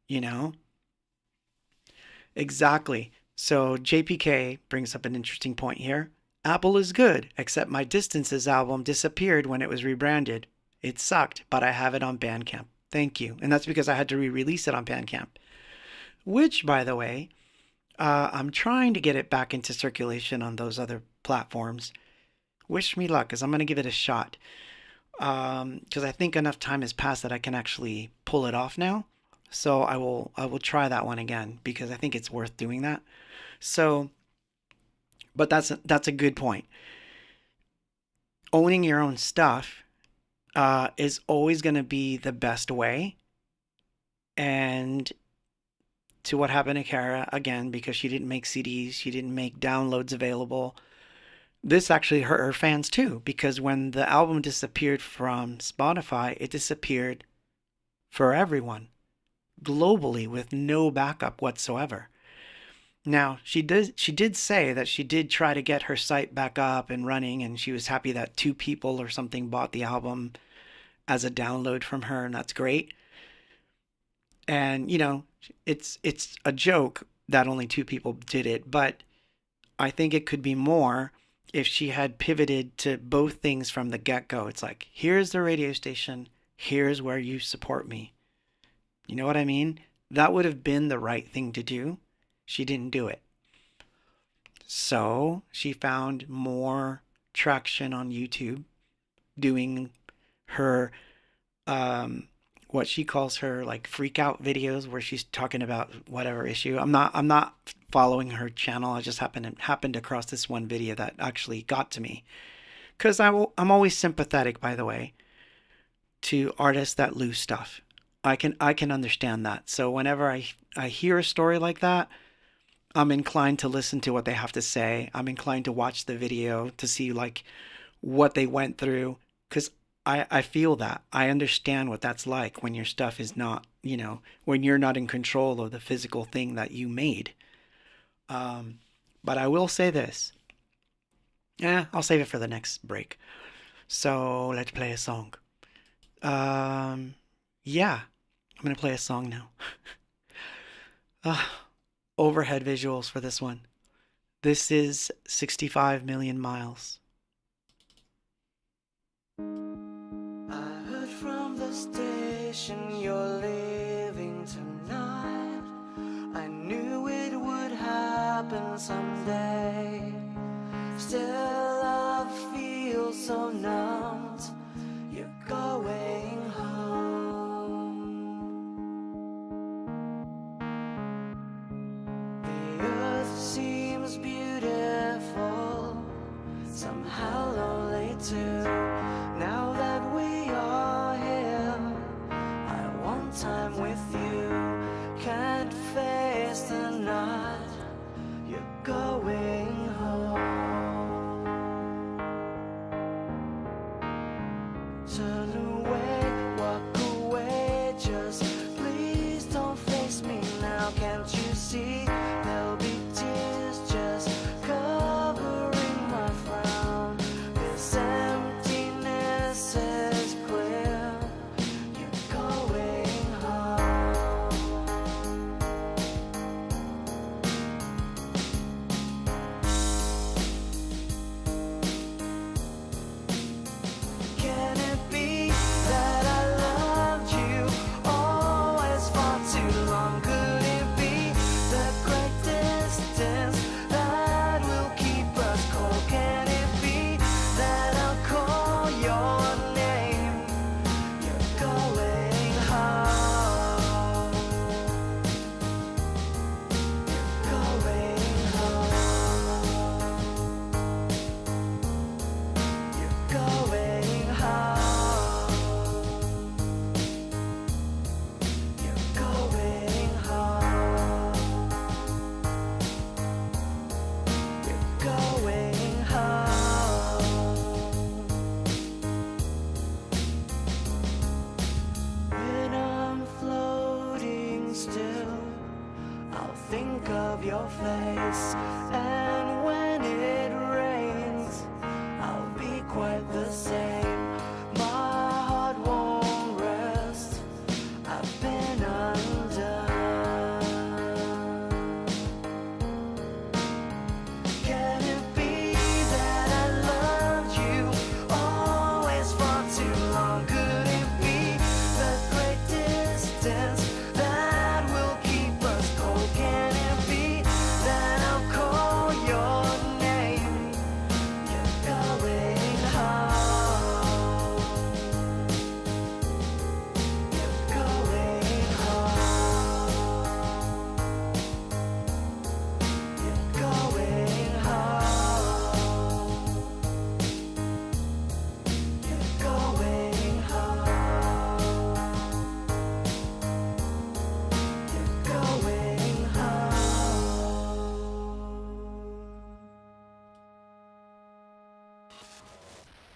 [SPEAKER 1] You know? Exactly. So JPK brings up an interesting point here. Apple is good, except my Distances album disappeared when it was rebranded. It sucked, but I have it on Bandcamp. Thank you. And that's because I had to re-release it on Bandcamp. Which, by the way, I'm trying to get it back into circulation on those other platforms. Wish me luck, because I'm going to give it a shot. Because I think enough time has passed that I can actually pull it off now. So I will try that one again because I think it's worth doing that. So, but that's a good point. Owning your own stuff is always going to be the best way. And to what happened to Kara again, because she didn't make CDs, she didn't make downloads available. This actually hurt her fans too, because when the album disappeared from Spotify, it disappeared for everyone globally with no backup whatsoever. Now, she did say that she did try to get her site back up and running, and she was happy that 2 people or something bought the album as a download from her, and that's great. And it's a joke that only 2 people did it, but I think it could be more if she had pivoted to both things from the get-go. It's like, here's the radio station, here's where you support me. You know what I mean? That would have been the right thing to do. She didn't do it. So she found more traction on YouTube doing her what she calls her like freak out videos where she's talking about whatever issue. I'm not following her channel. I just happened across this one video that actually got to me. Cuz I'm always sympathetic, by the way, to artists that lose stuff. I can understand that. So whenever I hear a story like that, I'm inclined to listen to what they have to say. I'm inclined to watch the video to see like what they went through, because I feel that. I understand what that's like when your stuff is not, when you're not in control of the physical thing that you made. But I will say this. I'll save it for the next break. So let's play a song. Yeah, I'm going to play a song now. Overhead visuals for this one. This is 65 Million Miles.
[SPEAKER 2] I heard from the station you're leaving tonight. I knew it would happen someday. Still I feel so numbed. You're going home. The earth seems beautiful, somehow lonely too. Now that we are here, I want time with you. Can't face the night. You're going home.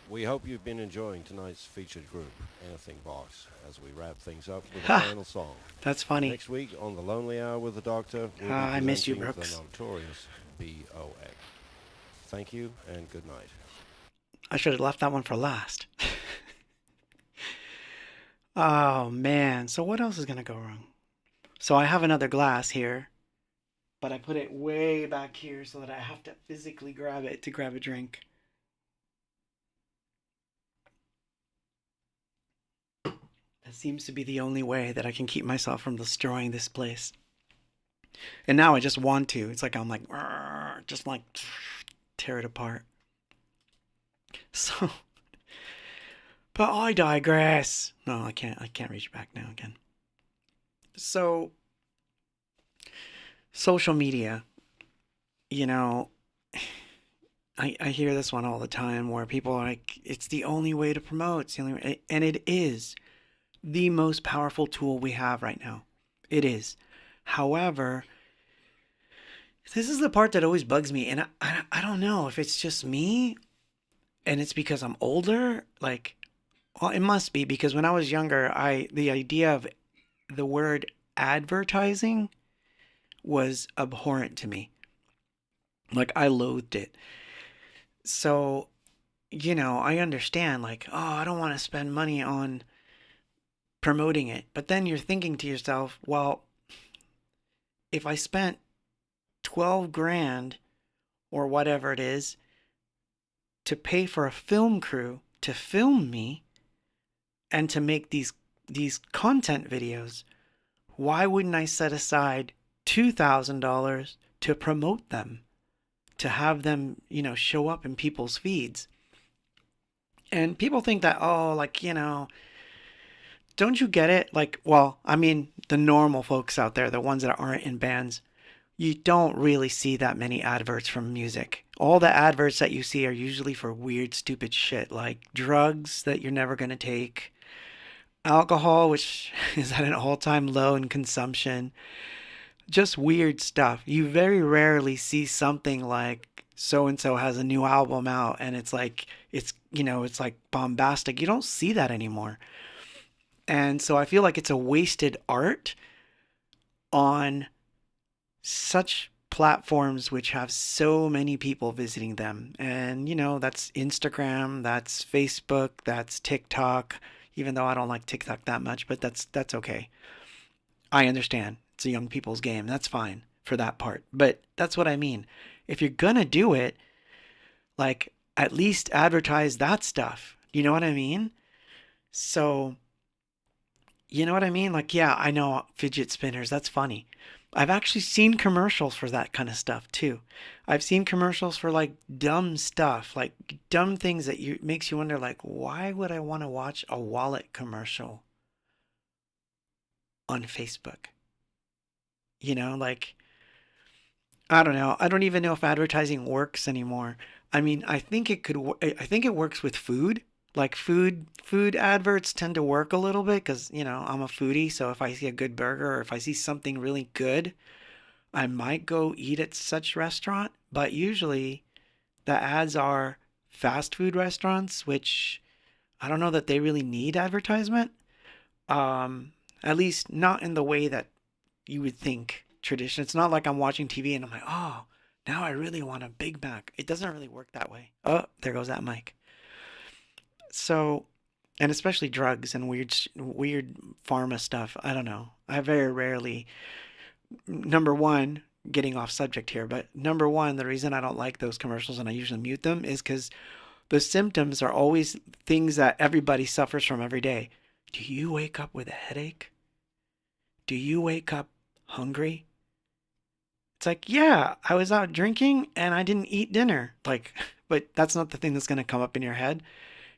[SPEAKER 3] We hope you've been enjoying tonight's featured group, Anything Box, as we wrap things up with a
[SPEAKER 1] Ha!
[SPEAKER 3] final song.
[SPEAKER 1] That's funny.
[SPEAKER 3] Next week on The Lonely Hour with the Doctor, we'll be
[SPEAKER 1] I miss you,
[SPEAKER 3] presenting the
[SPEAKER 1] Brooks.
[SPEAKER 3] notorious BOX. Thank you and good night.
[SPEAKER 1] I should have left that one for last. Oh man, so what else is gonna go wrong? So I have another glass here, but I put it way back here so that I have to physically grab it to grab a drink. That seems to be the only way that I can keep myself from destroying this place. And now I just want to. It's like I'm like, just like tear it apart. So, but I digress. No, I can't. I can't reach back now again. So, social media. You know, I hear this one all the time where people are like, it's the only way to promote. It's the only way. And it is the most powerful tool we have right now. It is. However, this is the part that always bugs me. And I don't know if it's just me and it's because I'm older. Like, well, it must be because when I was younger, the idea of the word advertising was abhorrent to me. Like, I loathed it. So, I understand, like, oh, I don't want to spend money on promoting it. But then you're thinking to yourself, well, if I spent 12 grand or whatever it is to pay for a film crew to film me and to make these content videos, why wouldn't I set aside $2,000 to promote them, to have them, show up in people's feeds? And people think that, oh, like, don't you get it? Like, well, I mean, the normal folks out there, the ones that aren't in bands, you don't really see that many adverts from music. All the adverts that you see are usually for weird, stupid shit like drugs that you're never going to take, alcohol, which is at an all-time low in consumption, just weird stuff. You very rarely see something like so and so has a new album out and it's like it's like bombastic. You don't see that anymore. And so I feel like it's a wasted art on such platforms which have so many people visiting them. And that's Instagram, that's Facebook, that's TikTok, even though I don't like TikTok that much, but that's okay. I understand. It's a young people's game. That's fine for that part. But that's what I mean. If you're gonna do it, like at least advertise that stuff. You know what I mean? So, you know what I mean? Like, yeah, I know fidget spinners. That's funny. I've actually seen commercials for that kind of stuff too. I've seen commercials for like dumb stuff, like dumb things that makes you wonder, like, why would I want to watch a wallet commercial on Facebook? Like, I don't know. I don't even know if advertising works anymore. I mean, I think it could. I think it works with food. Like food adverts tend to work a little bit because I'm a foodie. So if I see a good burger or if I see something really good, I might go eat at such restaurant. But usually, the ads are fast food restaurants, which I don't know that they really need advertisement. At least not in the way that you would think tradition. It's not like I'm watching TV and I'm like, oh, now I really want a Big Mac. It doesn't really work that way. Oh, there goes that mic. So, and especially drugs and weird pharma stuff. I don't know. I very rarely, number one, getting off subject here, but number one, the reason I don't like those commercials and I usually mute them is because the symptoms are always things that everybody suffers from every day. Do you wake up with a headache? Do you wake up hungry? It's like, yeah, I was out drinking and I didn't eat dinner. Like, but that's not the thing that's going to come up in your head.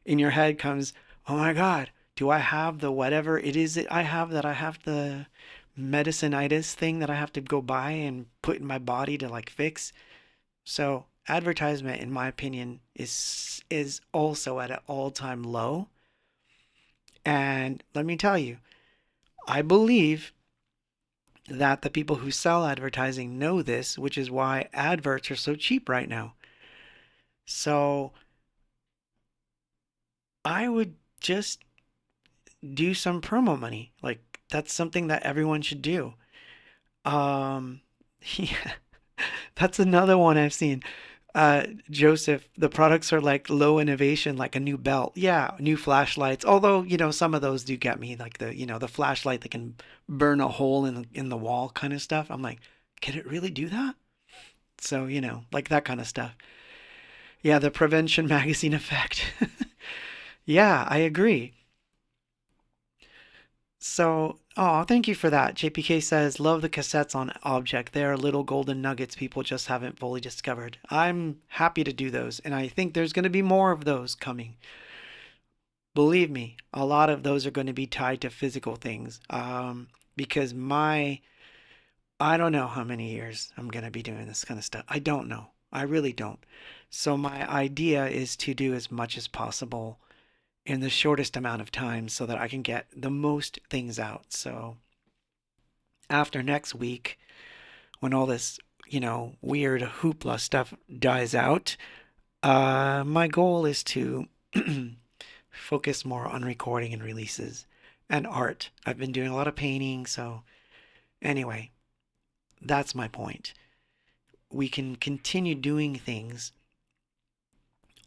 [SPEAKER 1] In your head comes, oh my God, do I have the whatever it is that I have the medicinitis thing that I have to go buy and put in my body to like fix? So advertisement, in my opinion, is also at an all-time low. And let me tell you, I believe that the people who sell advertising know this, which is why adverts are so cheap right now. So I would just do some promo money. Like that's something that everyone should do. Um, yeah, that's another one I've seen. Joseph, the products are like low innovation, like a new belt. Yeah, new flashlights. Although, some of those do get me, like the flashlight that can burn a hole in the wall kind of stuff. I'm like, can it really do that? So, like that kind of stuff. Yeah, the prevention magazine effect. Yeah, I agree. So, oh, thank you for that. JPK says, love the cassettes on Object. They are little golden nuggets people just haven't fully discovered. I'm happy to do those, and I think there's going to be more of those coming. Believe me, a lot of those are going to be tied to physical things. Because I don't know how many years I'm going to be doing this kind of stuff. I don't know. I really don't. So my idea is to do as much as possible in the shortest amount of time so that I can get the most things out. So after next week, when all this, weird hoopla stuff dies out, my goal is to focus more on recording and releases and art. I've been doing a lot of painting, so anyway, that's my point. We can continue doing things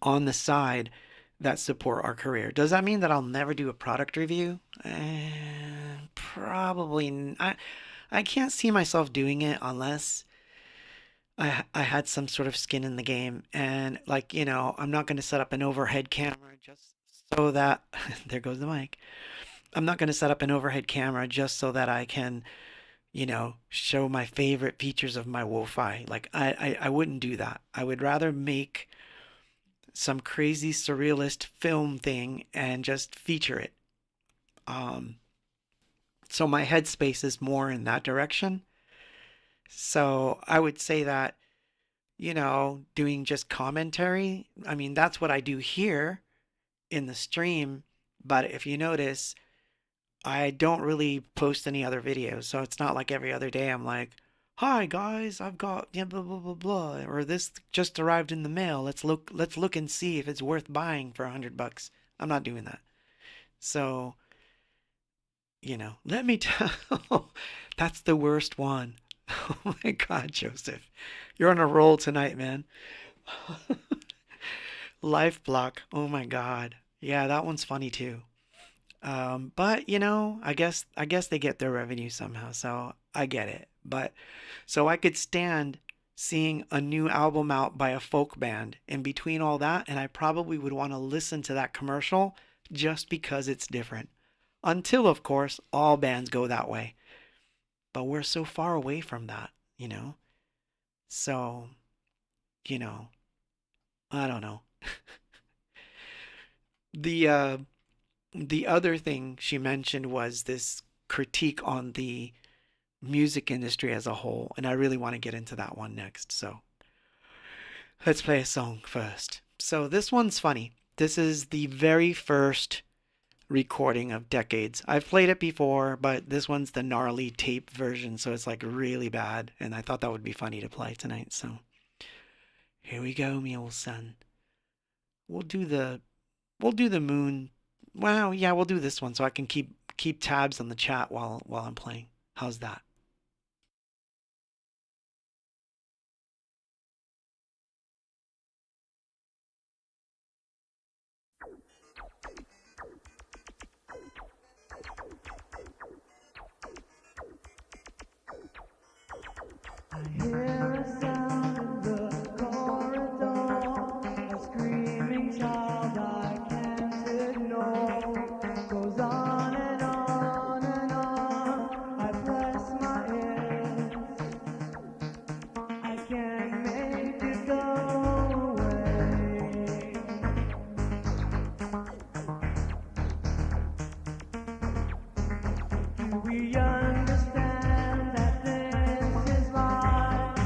[SPEAKER 1] on the side that support our career. Does that mean that I'll never do a product review? Probably. I can't see myself doing it unless I had some sort of skin in the game. And like, I'm not going to set up an overhead camera just so that there goes the mic. I'm not going to set up an overhead camera just so that I can, show my favorite features of my Wo-Fi. Like I wouldn't do that. I would rather make some crazy surrealist film thing and just feature it. Um, so my headspace is more in that direction. So I would say that, doing just commentary, I mean, that's what I do here in the stream. But if you notice, I don't really post any other videos. So it's not like every other day I'm like, hi guys, I've got blah blah blah blah, or this just arrived in the mail. Let's look and see if it's worth buying for $100. I'm not doing that. So, let me tell. That's the worst one. Oh my God, Joseph, you're on a roll tonight, man. Life block. Oh my God. Yeah, that one's funny too. But I guess they get their revenue somehow, so I get it. But so I could stand seeing a new album out by a folk band in between all that, and I probably would want to listen to that commercial just because it's different. Until, of course, all bands go that way. But we're so far away from that, you know? So, you know, I don't know. The uh the other thing she mentioned was this critique on the music industry as a whole, and I really want to get into that one next. So, let's play a song first. So, this one's funny. This is the very first recording of Decades. I've played it before, but this one's the gnarly tape version, so it's like really bad, and I thought that would be funny to play tonight. So, here we go, me old son. We'll do the we'll do the moon. Well, yeah, we'll do this one so I can keep tabs on the chat while I'm playing. How's that? I hear a sound in the corridor, a screaming child I can't ignore. Goes on and on and on. I press my ears, I can't make it go away. Do we understand that this is life?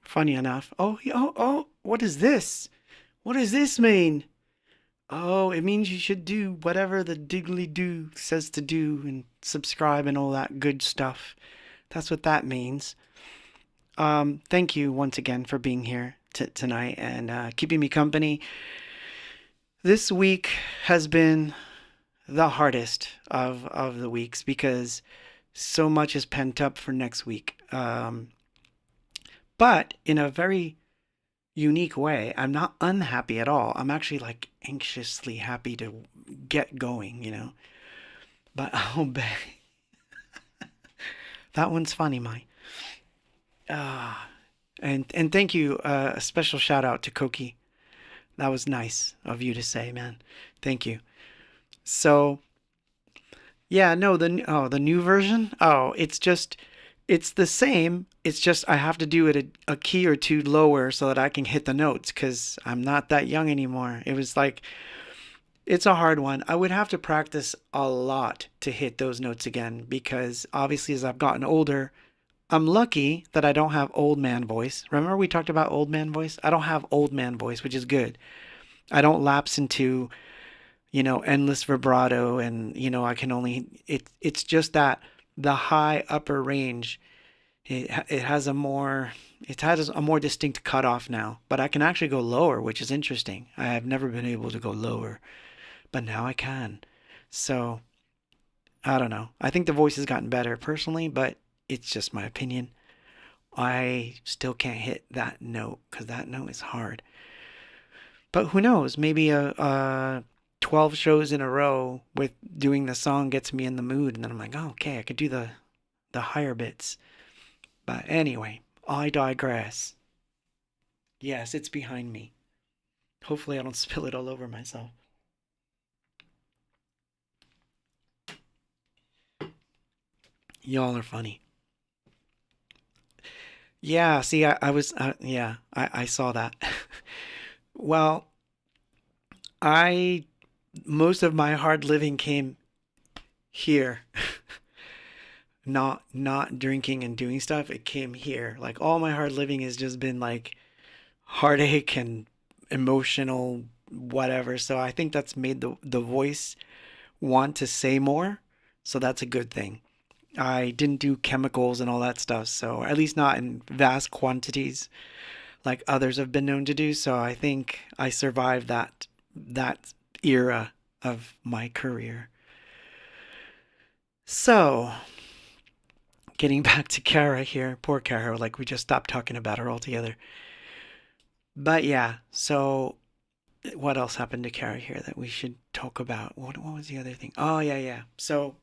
[SPEAKER 1] funny enough. Oh, what is this? What does this mean? Oh, it means you should do whatever the diggly do says to do and subscribe and all that good stuff. That's what that means. Thank you once again for being here tonight and keeping me company. This week has been the hardest of the weeks because so much is pent up for next week. But in a very unique way, I'm not unhappy at all. I'm actually like anxiously happy to get going, you know. But I'll bet that one's funny, my. Ah, and thank you. A special shout out to Koki. That was nice of you to say, man. Thank you. So yeah, no, the new version. Oh, it's the same. It's just I have to do it a key or two lower so that I can hit the notes because I'm not that young anymore. It was like it's a hard one. I would have to practice a lot to hit those notes again because obviously as I've gotten older, I'm lucky that I don't have old man voice. Remember we talked about old man voice? I don't have old man voice, which is good. I don't lapse into, endless vibrato and, I can only it's just that the high upper range it has a more distinct cutoff now, but I can actually go lower, which is interesting. I have never been able to go lower, but now I can. So, I don't know. I think the voice has gotten better personally, but it's just my opinion. I still can't hit that note because that note is hard. But who knows? Maybe a 12 shows in a row with doing the song gets me in the mood, and then I'm like, oh, okay, I could do the higher bits. But anyway, I digress. Yes, it's behind me. Hopefully I don't spill it all over myself. Y'all are funny. Yeah, see, I was, yeah, I saw that. Well, I, most of my hard living came here. Not drinking and doing stuff. It came here. Like all my hard living has just been like heartache and emotional whatever. So I think that's made the voice want to say more. So that's a good thing. I didn't do chemicals and all that stuff, so at least not in vast quantities like others have been known to do. So I think I survived that era of my career. So, getting back to Kara here, poor Kara, like we just stopped talking about her altogether. But yeah, so what else happened to Kara here that we should talk about? What was the other thing? Oh yeah. So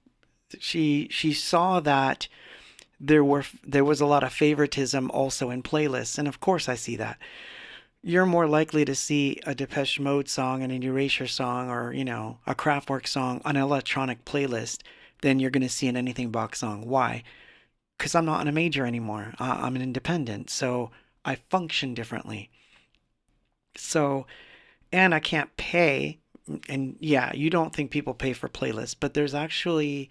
[SPEAKER 1] she saw that there was a lot of favoritism also in playlists, and of course I see that. You're more likely to see a Depeche Mode song and an Erasure song or, a Kraftwerk song on an electronic playlist than you're going to see an Anything Box song. Why? Because I'm not in a major anymore. I'm an independent, so I function differently. So, and I can't pay. And yeah, you don't think people pay for playlists, but there's actually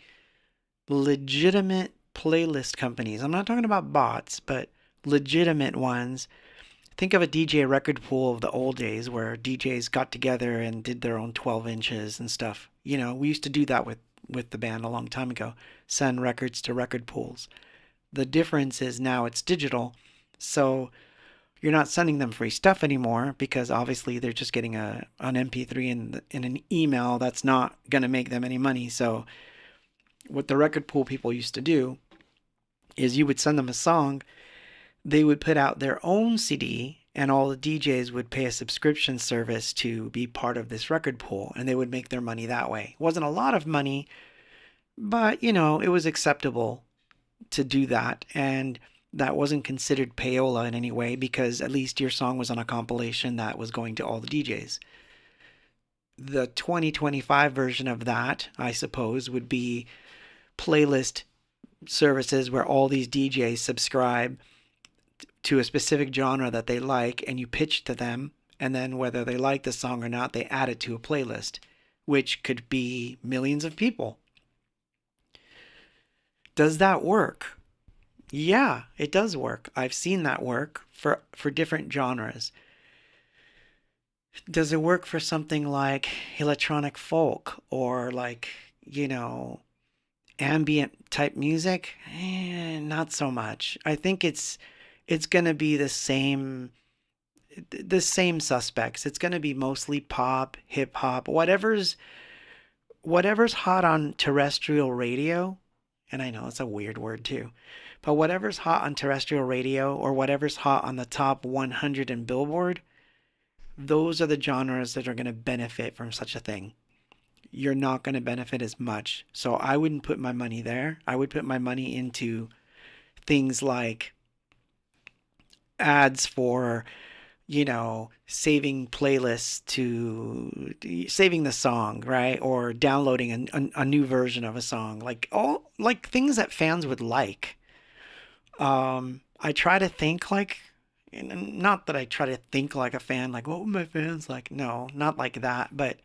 [SPEAKER 1] legitimate playlist companies. I'm not talking about bots, but legitimate ones. Think of a DJ record pool of the old days where DJs got together and did their own 12 inches and stuff. We used to do that with the band a long time ago, send records to record pools. The difference is now it's digital, so you're not sending them free stuff anymore because obviously they're just getting an MP3 in an email that's not going to make them any money. So what the record pool people used to do is you would send them a song, they would put out their own CD, and all the DJs would pay a subscription service to be part of this record pool, and they would make their money that way. It wasn't a lot of money, but it was acceptable to do that, and that wasn't considered payola in any way because at least your song was on a compilation that was going to all the DJs. The 2025 version of that, I suppose, would be playlist services where all these DJs subscribe to a specific genre that they like and you pitch to them, and then whether they like the song or not, they add it to a playlist, which could be millions of people. Does that work? Yeah, it does work. I've seen that work for different genres. Does it work for something like electronic folk or like, you know, ambient type music? Not so much. I think it's going to be the same suspects. It's going to be mostly pop, hip hop, whatever's hot on terrestrial radio. And I know it's a weird word too. But whatever's hot on terrestrial radio or whatever's hot on the top 100 in Billboard, those are the genres that are going to benefit from such a thing. You're not going to benefit as much. So I wouldn't put my money there. I would put my money into things like ads for, saving playlists to saving the song, right? Or downloading a new version of a song, like all like things that fans would like. I try to think like, and not that I try to think like a fan, like what would my fans like? No, not like that. But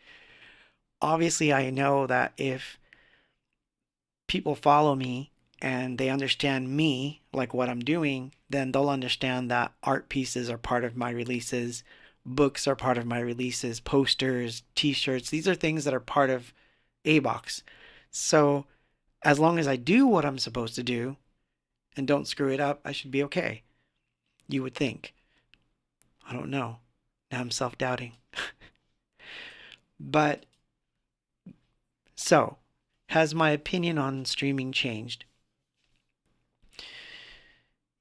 [SPEAKER 1] obviously, I know that if people follow me and they understand me, like what I'm doing, then they'll understand that art pieces are part of my releases, books are part of my releases, posters, t-shirts. These are things that are part of Abox. So as long as I do what I'm supposed to do and don't screw it up, I should be okay. You would think. I don't know. Now I'm self-doubting. But so, has my opinion on streaming changed?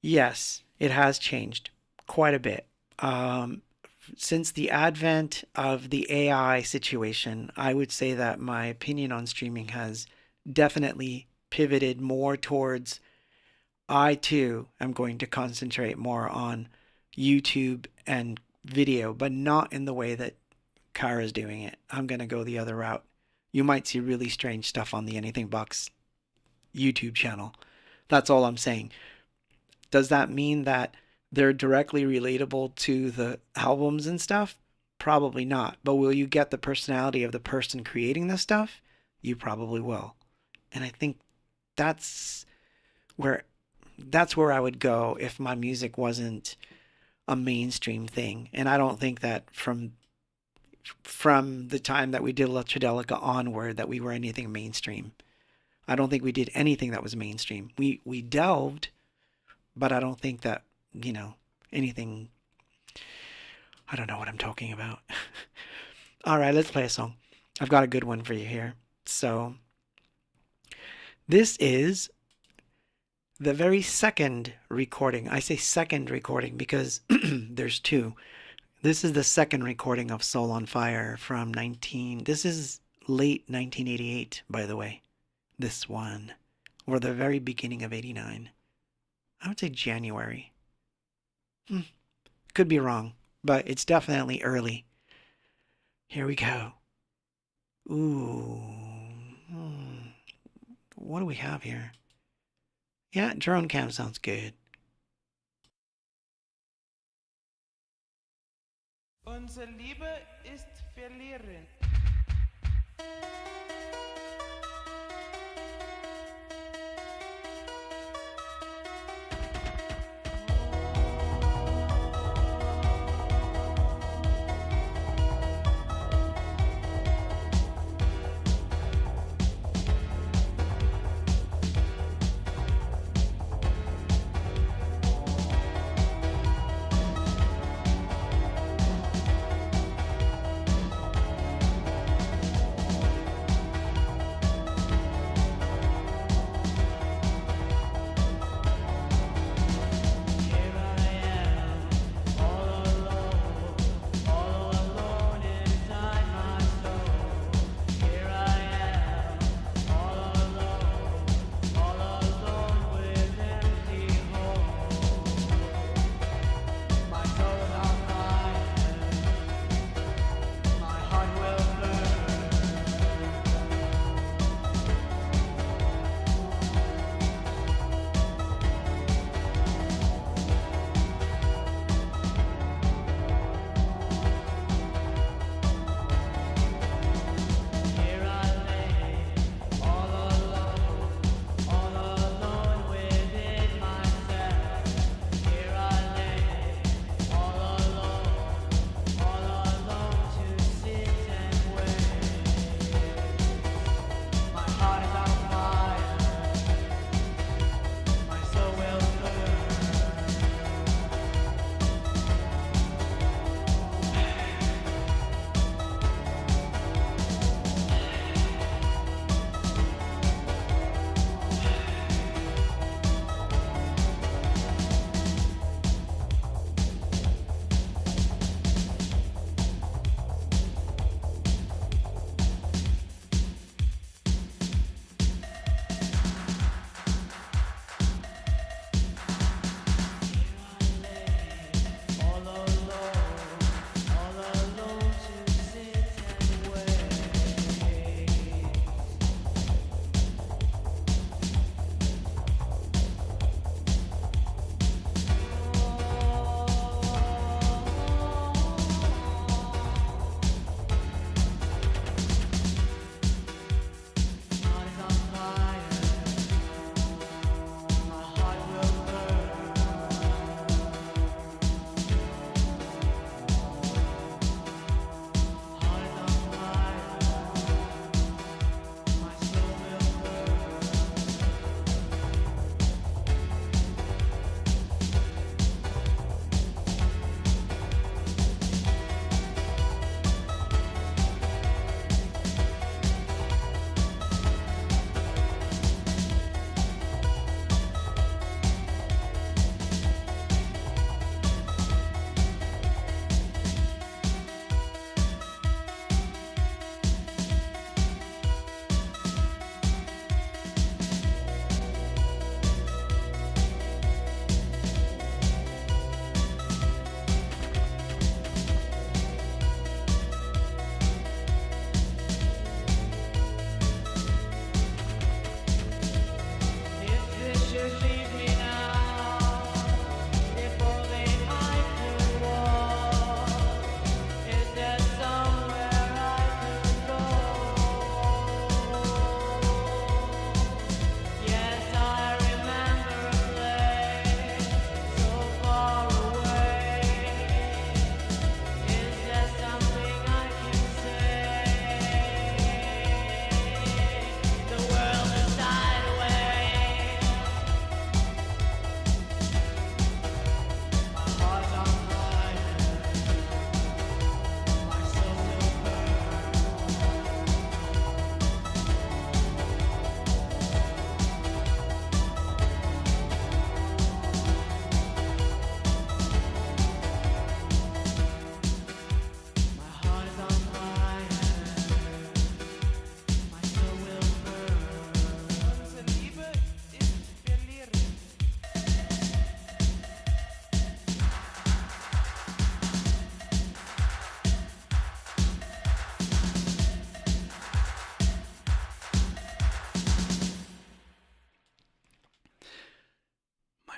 [SPEAKER 1] Yes, it has changed quite a bit. Um, since the advent of the AI situation, I would say that my opinion on streaming has definitely pivoted more towards I too am going to concentrate more on YouTube and video, but not in the way that Kara's doing it. I'm going to go the other route. You might see really strange stuff on the Anything Bucks YouTube channel. That's all I'm saying. Does that mean that they're directly relatable to the albums and stuff? Probably not. But will you get the personality of the person creating the stuff? You probably will. And I think that's where that's where I would go if my music wasn't a mainstream thing. And I don't think that from the time that we did La Tradelica onward that we were anything mainstream. I don't think we did anything that was mainstream. We delved, but I don't think that, anything. I don't know what I'm talking about. All right, let's play a song. I've got a good one for you here. So, this is the very second recording. I say second recording because there's two. This is the second recording of Soul on Fire from this is late 1988, by the way. This one, or the very beginning of 89. I would say January. Could be wrong, but it's definitely early. Here we go. Ooh. What do we have here? Yeah, drone cam sounds good.
[SPEAKER 4] Unsere Liebe ist verlieren.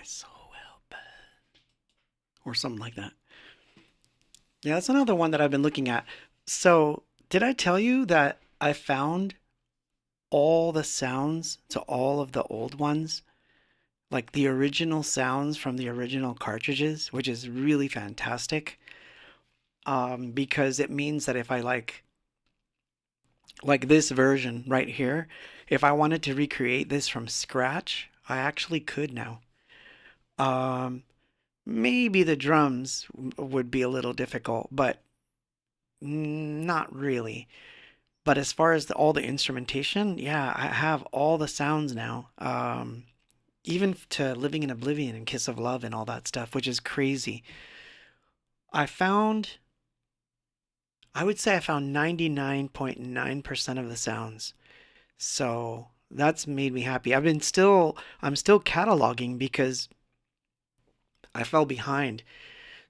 [SPEAKER 1] my soul will burn. Or something like that. Yeah, that's another one that I've been looking at. So, did I tell you that I found all the sounds to all of the old ones? Like the original sounds from the original cartridges, which is really fantastic. Because it means that if I like this version right here, if I wanted to recreate this from scratch, I actually could now. Um, Maybe the drums would be a little difficult, but not really. But as far as all the instrumentation, yeah, I have all the sounds now. Even to Living in Oblivion and Kiss of Love and all that stuff, which is crazy. I found, I would say I found 99.9% of the sounds. So that's made me happy. I'm still cataloging because I fell behind.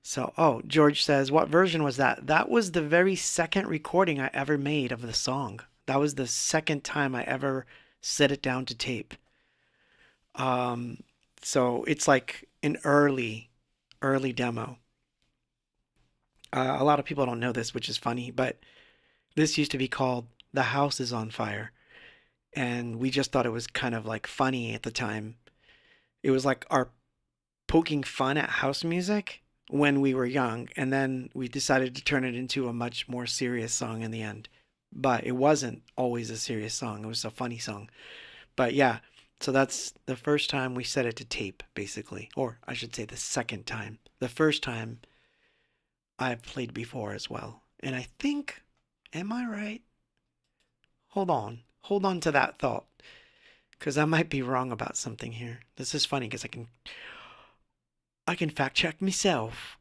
[SPEAKER 1] So, oh, George says, what version was that? That was the very second recording I ever made of the song. That was the second time I ever set it down to tape. Um, so it's like an early demo. A lot of people don't know this, which is funny, but this used to be called The House is on Fire. And we just thought it was kind of like funny at the time. It was like our poking fun at house music when we were young, and then we decided to turn it into a much more serious song in the end. But it wasn't always a serious song, it was a funny song. But yeah, so that's the first time we set it to tape, basically. Or I should say the second time. The first time I've played before as well. And I think, am I right? Hold on. Hold on to that thought. Because I might be wrong about something here. This is funny because I can fact check myself.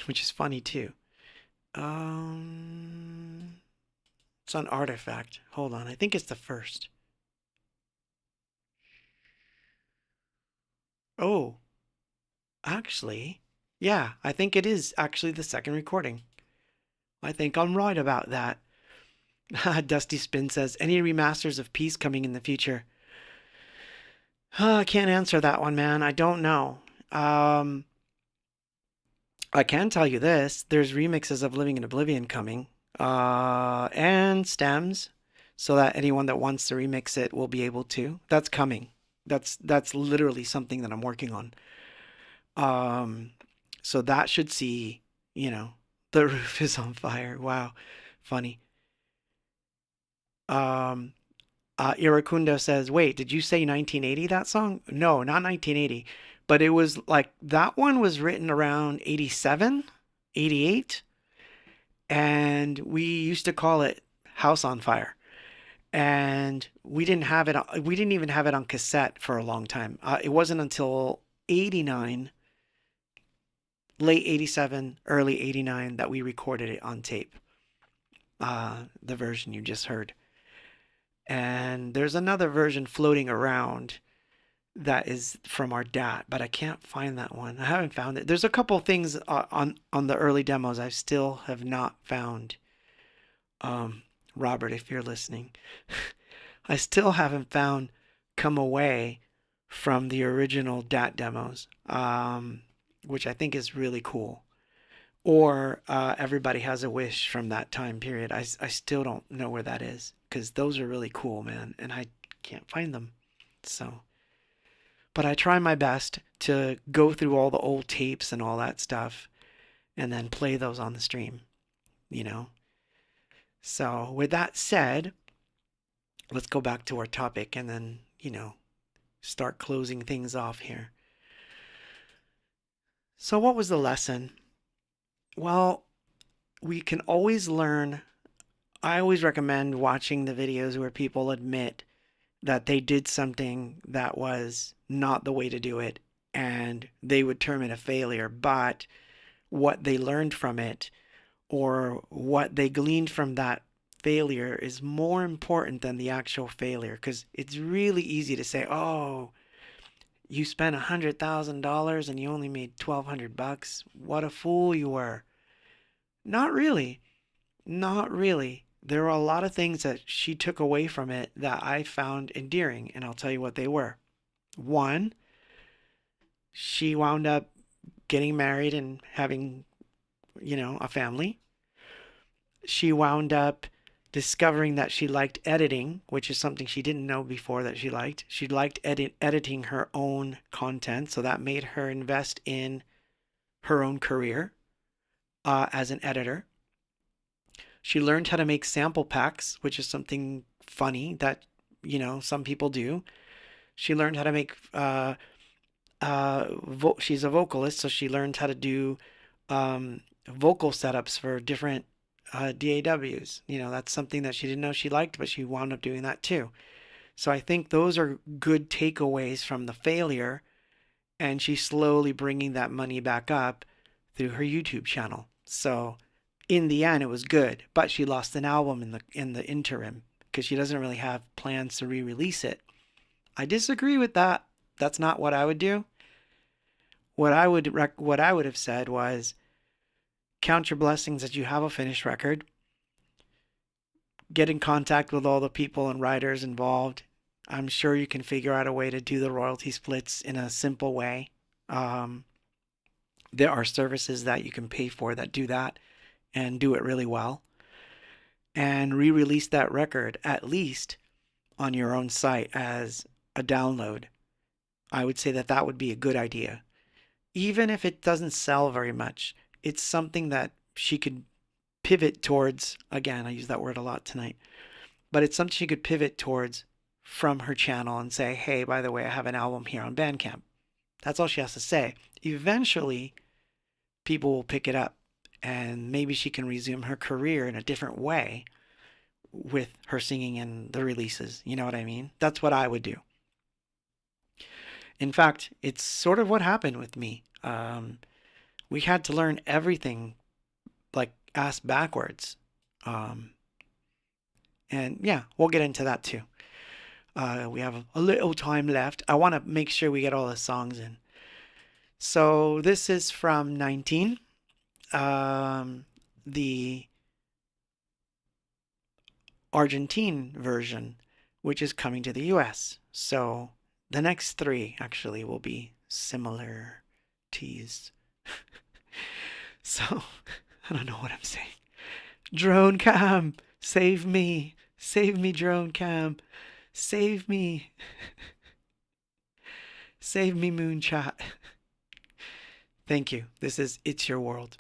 [SPEAKER 1] Which is funny too. It's on Artifact. Hold on. I think it's the first. Oh, actually, yeah, I think it is actually the second recording. I think I'm right about that. Dusty Spin says, any remasters of Peace coming in the future? I can't answer that one, man. I don't know. I can tell you this. There's remixes of Living in Oblivion coming. And stems, so that anyone that wants to remix it will be able to. That's coming. That's literally something that I'm working on. So that should see, the roof is on fire. Wow, funny. Irakundo says, wait, did you say 1980 that song? No, not 1980. But it was like, that one was written around 87, 88. And we used to call it House on Fire. And we didn't even have it on cassette for a long time. It wasn't until 89, late 87, early 89 that we recorded it on tape. The version you just heard. And there's another version floating around that is from our DAT, but I can't find that one. I haven't found it. There's a couple things on the early demos I still have not found. Robert, if you're listening, I still haven't found Come Away from the original DAT demos, which I think is really cool. Or Everybody Has a Wish from that time period. I still don't know where that is, because those are really cool, man, and I can't find them. So, but I try my best to go through all the old tapes and all that stuff and then play those on the stream, So with that said, let's go back to our topic and then, start closing things off here. So what was the lesson? Well, we can always learn. I always recommend watching the videos where people admit that they did something that was not the way to do it, and they would term it a failure, but what they learned from it or what they gleaned from that failure is more important than the actual failure, because it's really easy to say, oh, you spent $100,000 and you only made $1,200. What a fool you were. Not really. Not really. There were a lot of things that she took away from it that I found endearing, and I'll tell you what they were. One, She wound up getting married and having, a family. She wound up discovering that she liked editing, which is something she didn't know before that she liked. She liked editing her own content, so that made her invest in her own career as an editor. She learned how to make sample packs, which is something funny that, some people do. She learned how to make, she's a vocalist, so she learned how to do vocal setups for different DAWs. That's something that she didn't know she liked, but she wound up doing that too. So I think those are good takeaways from the failure, and she's slowly bringing that money back up through her YouTube channel. So in the end, it was good, but she lost an album in the interim because she doesn't really have plans to re-release it. I disagree with that. That's not what I would do. What I would have said was, count your blessings that you have a finished record. Get in contact with all the people and writers involved. I'm sure you can figure out a way to do the royalty splits in a simple way. There are services that you can pay for that do that and do it really well. And re-release that record at least on your own site as a download. I would say that would be a good idea. Even if it doesn't sell very much, it's something that she could pivot towards. Again, I use that word a lot tonight, but it's something she could pivot towards from her channel and say, hey, by the way, I have an album here on Bandcamp. That's all she has to say. Eventually, people will pick it up, and maybe she can resume her career in a different way with her singing and the releases. You know what I mean? That's what I would do. In fact, it's sort of what happened with me. We had to learn everything like ass backwards. And yeah, we'll get into that too. We have a little time left. I want to make sure we get all the songs in. So this is from 19. The Argentine version, which is coming to the US. So the next three actually will be similar teas. So I don't know what I'm saying. Drone cam, save me. Save me, drone cam. Save me. Save me, Moonshot. Thank you. This is It's Your World.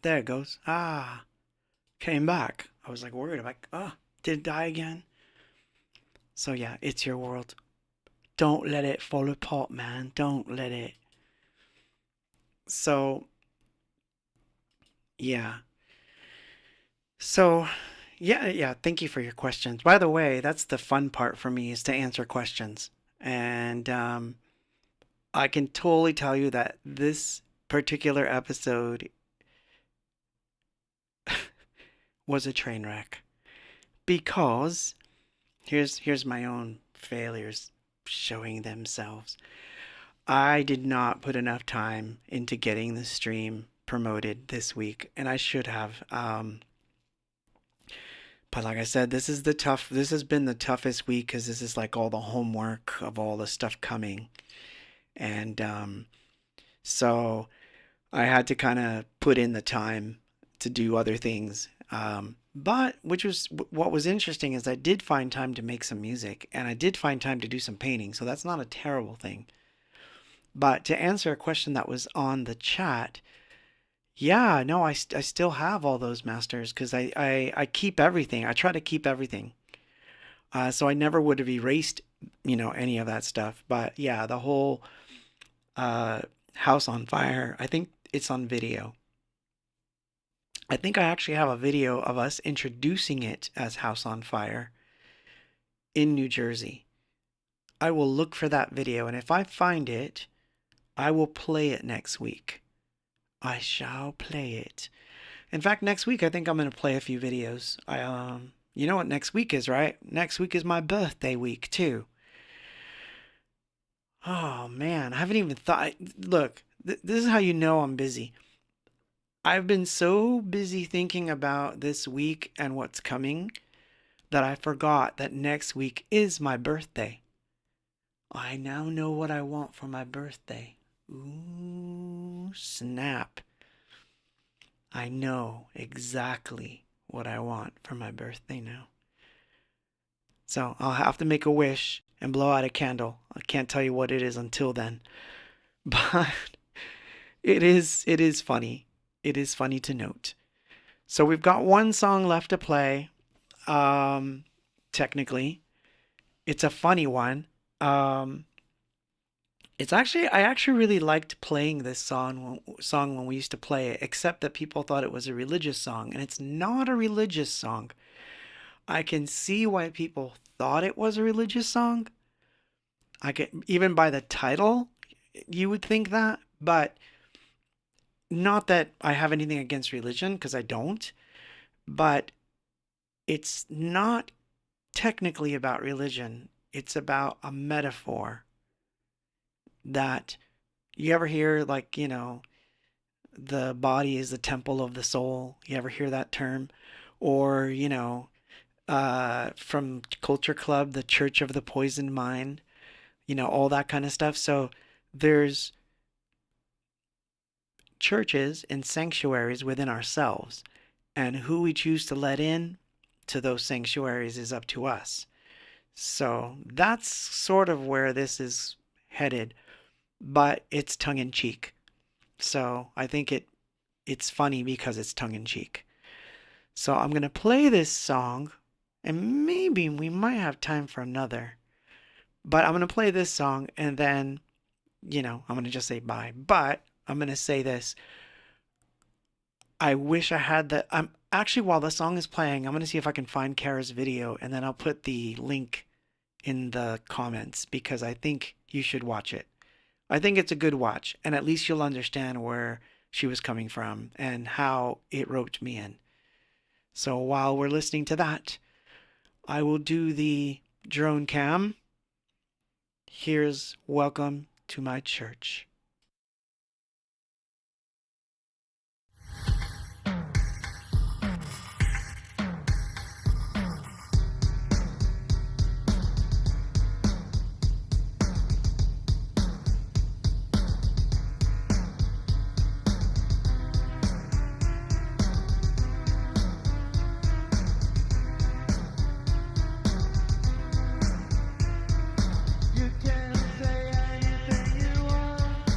[SPEAKER 1] there it goes. Ah, came back. I was like worried. I'm like, oh, did it die again? So yeah, it's your world. Don't let it fall apart, man. Don't let it. So, yeah. So, yeah, thank you for your questions. By the way, that's the fun part for me is to answer questions. And I can totally tell you that this particular episode was a train wreck because here's my own failures showing themselves. I did not put enough time into getting the stream promoted this week, and I should have. But like I said, this has been the toughest week because this is like all the homework of all the stuff coming. And so I had to kind of put in the time to do other things. But what was interesting is I did find time to make some music and I did find time to do some painting. So that's not a terrible thing. But to answer a question that was on the chat, yeah, no, I still have all those masters because I keep everything. I try to keep everything. So I never would have erased, any of that stuff. But yeah, the whole house on fire, I think it's on video. I think I actually have a video of us introducing it as House on Fire in New Jersey. I will look for that video, and if I find it, I will play it next week. I shall play it. In fact, next week I think I'm going to play a few videos. You know what next week is, right? Next week is my birthday week too. Oh man, I haven't even thought. Look, this is how you know I'm busy. I've been so busy thinking about this week and what's coming that I forgot that next week is my birthday. I now know what I want for my birthday. Ooh, snap. I know exactly what I want for my birthday now. So I'll have to make a wish and blow out a candle. I can't tell you what it is until then. But it is funny. It is funny to note. So we've got one song left to play. Technically, it's a funny one. I actually really liked playing this song when we used to play it, except that people thought it was a religious song, and it's not a religious song. I can see why people thought it was a religious song. Even by the title, you would think that, but not that I have anything against religion, because I don't, but it's not technically about religion. It's about a metaphor that you ever hear, like, the body is the temple of the soul. You ever hear that term? Or, from Culture Club, the Church of the Poisoned Mind, all that kind of stuff. So there's churches and sanctuaries within ourselves, and who we choose to let in to those sanctuaries is up to us. So that's sort of where this is headed, but it's tongue-in-cheek. So I think it's funny because it's tongue-in-cheek. So I'm going to play this song, and maybe we might have time for another. But I'm going to play this song, and then, I'm going to just say bye. But I'm going to say this. I wish I had the... Actually, while the song is playing, I'm going to see if I can find Kara's video, and then I'll put the link in the comments, because I think you should watch it. I think it's a good watch, and at least you'll understand where she was coming from and how it roped me in. So while we're listening to that, I will do the drone cam. Here's Welcome to My Church.
[SPEAKER 2] You can say anything you want.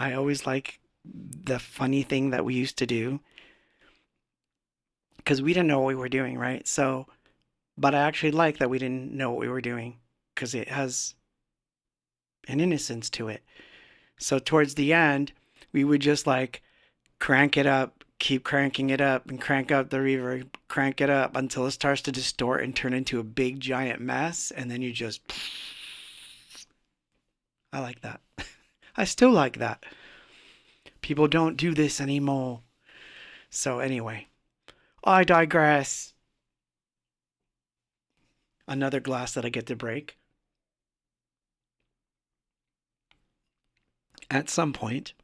[SPEAKER 1] I always like the funny thing that we used to do because we didn't know what we were doing, right? So, but I actually like that we didn't know what we were doing because it has an innocence to it. So towards the end, we would just like crank it up, keep cranking it up, and crank up the reverb, crank it up until it starts to distort and turn into a big giant mess, and then you just. I like that. I still like that. People don't do this anymore. So anyway, I digress. Another glass that I get to break at some point.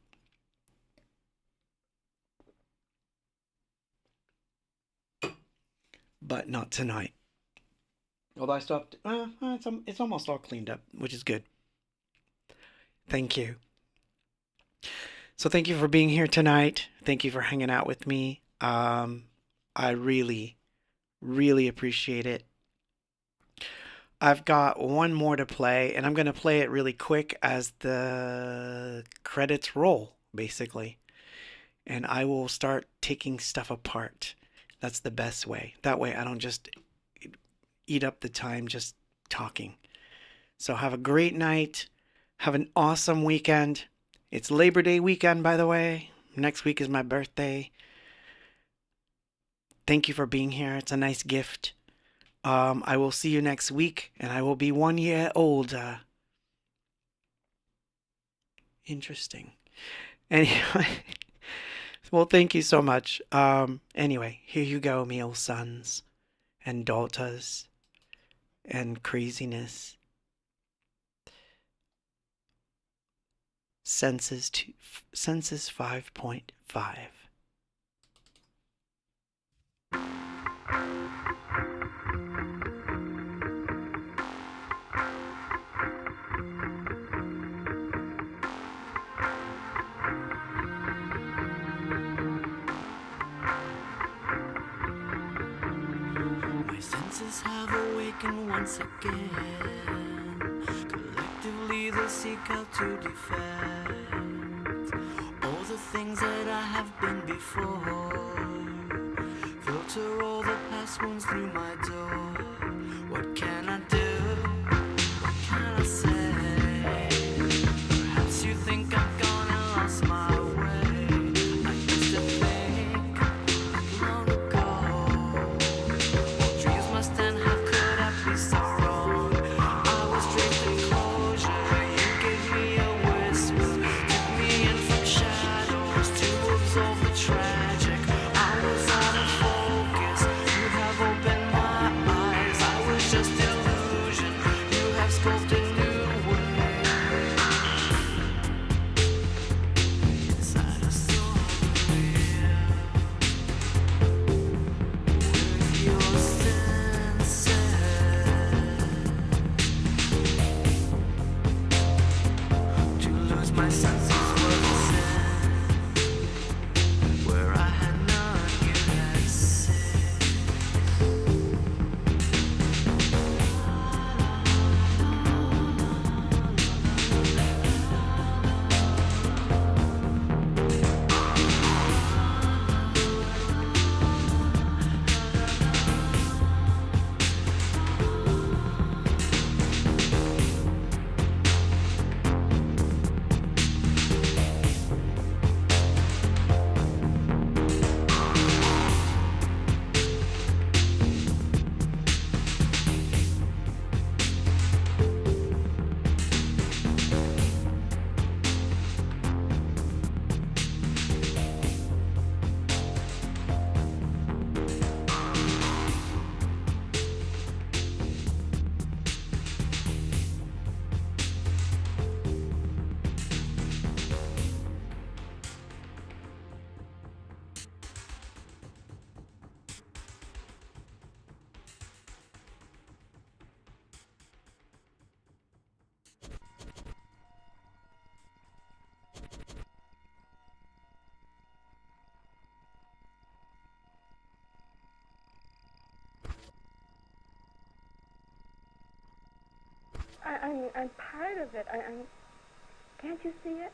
[SPEAKER 1] But not tonight. Although I stopped, it's almost all cleaned up, which is good. Thank you. So thank you for being here tonight. Thank you for hanging out with me. I really, really appreciate it. I've got one more to play, and I'm going to play it really quick as the credits roll, basically. And I will start taking stuff apart. That's the best way. That way I don't just eat up the time just talking. So have a great night. Have an awesome weekend. It's Labor Day weekend, by the way. Next week is my birthday. Thank you for being here. It's a nice gift. I will see you next week, and I will be 1 year older. Interesting. Anyway, well, thank you so much. Anyway, here you go, me old sons and daughters and craziness. Census 5.5.
[SPEAKER 2] My senses have awakened once again. Collectively they seek out to defend all the things that I have been before. Filter all the past wounds through my door. What can I do? What can I say? Perhaps you think I've gone and lost my way. I used to think like long ago. Dreams must end, how could I be so wrong? I was draped in closure, you gave me a whisper. Took me in from shadows to absorb the tragic. I was out of focus, you have opened my eyes. I was just illusion, you have sculpted new ways. Inside a story, with your senses, to lose my senses was a sin. Where I had none, you had six.
[SPEAKER 5] I'm part of it. Can't you see it?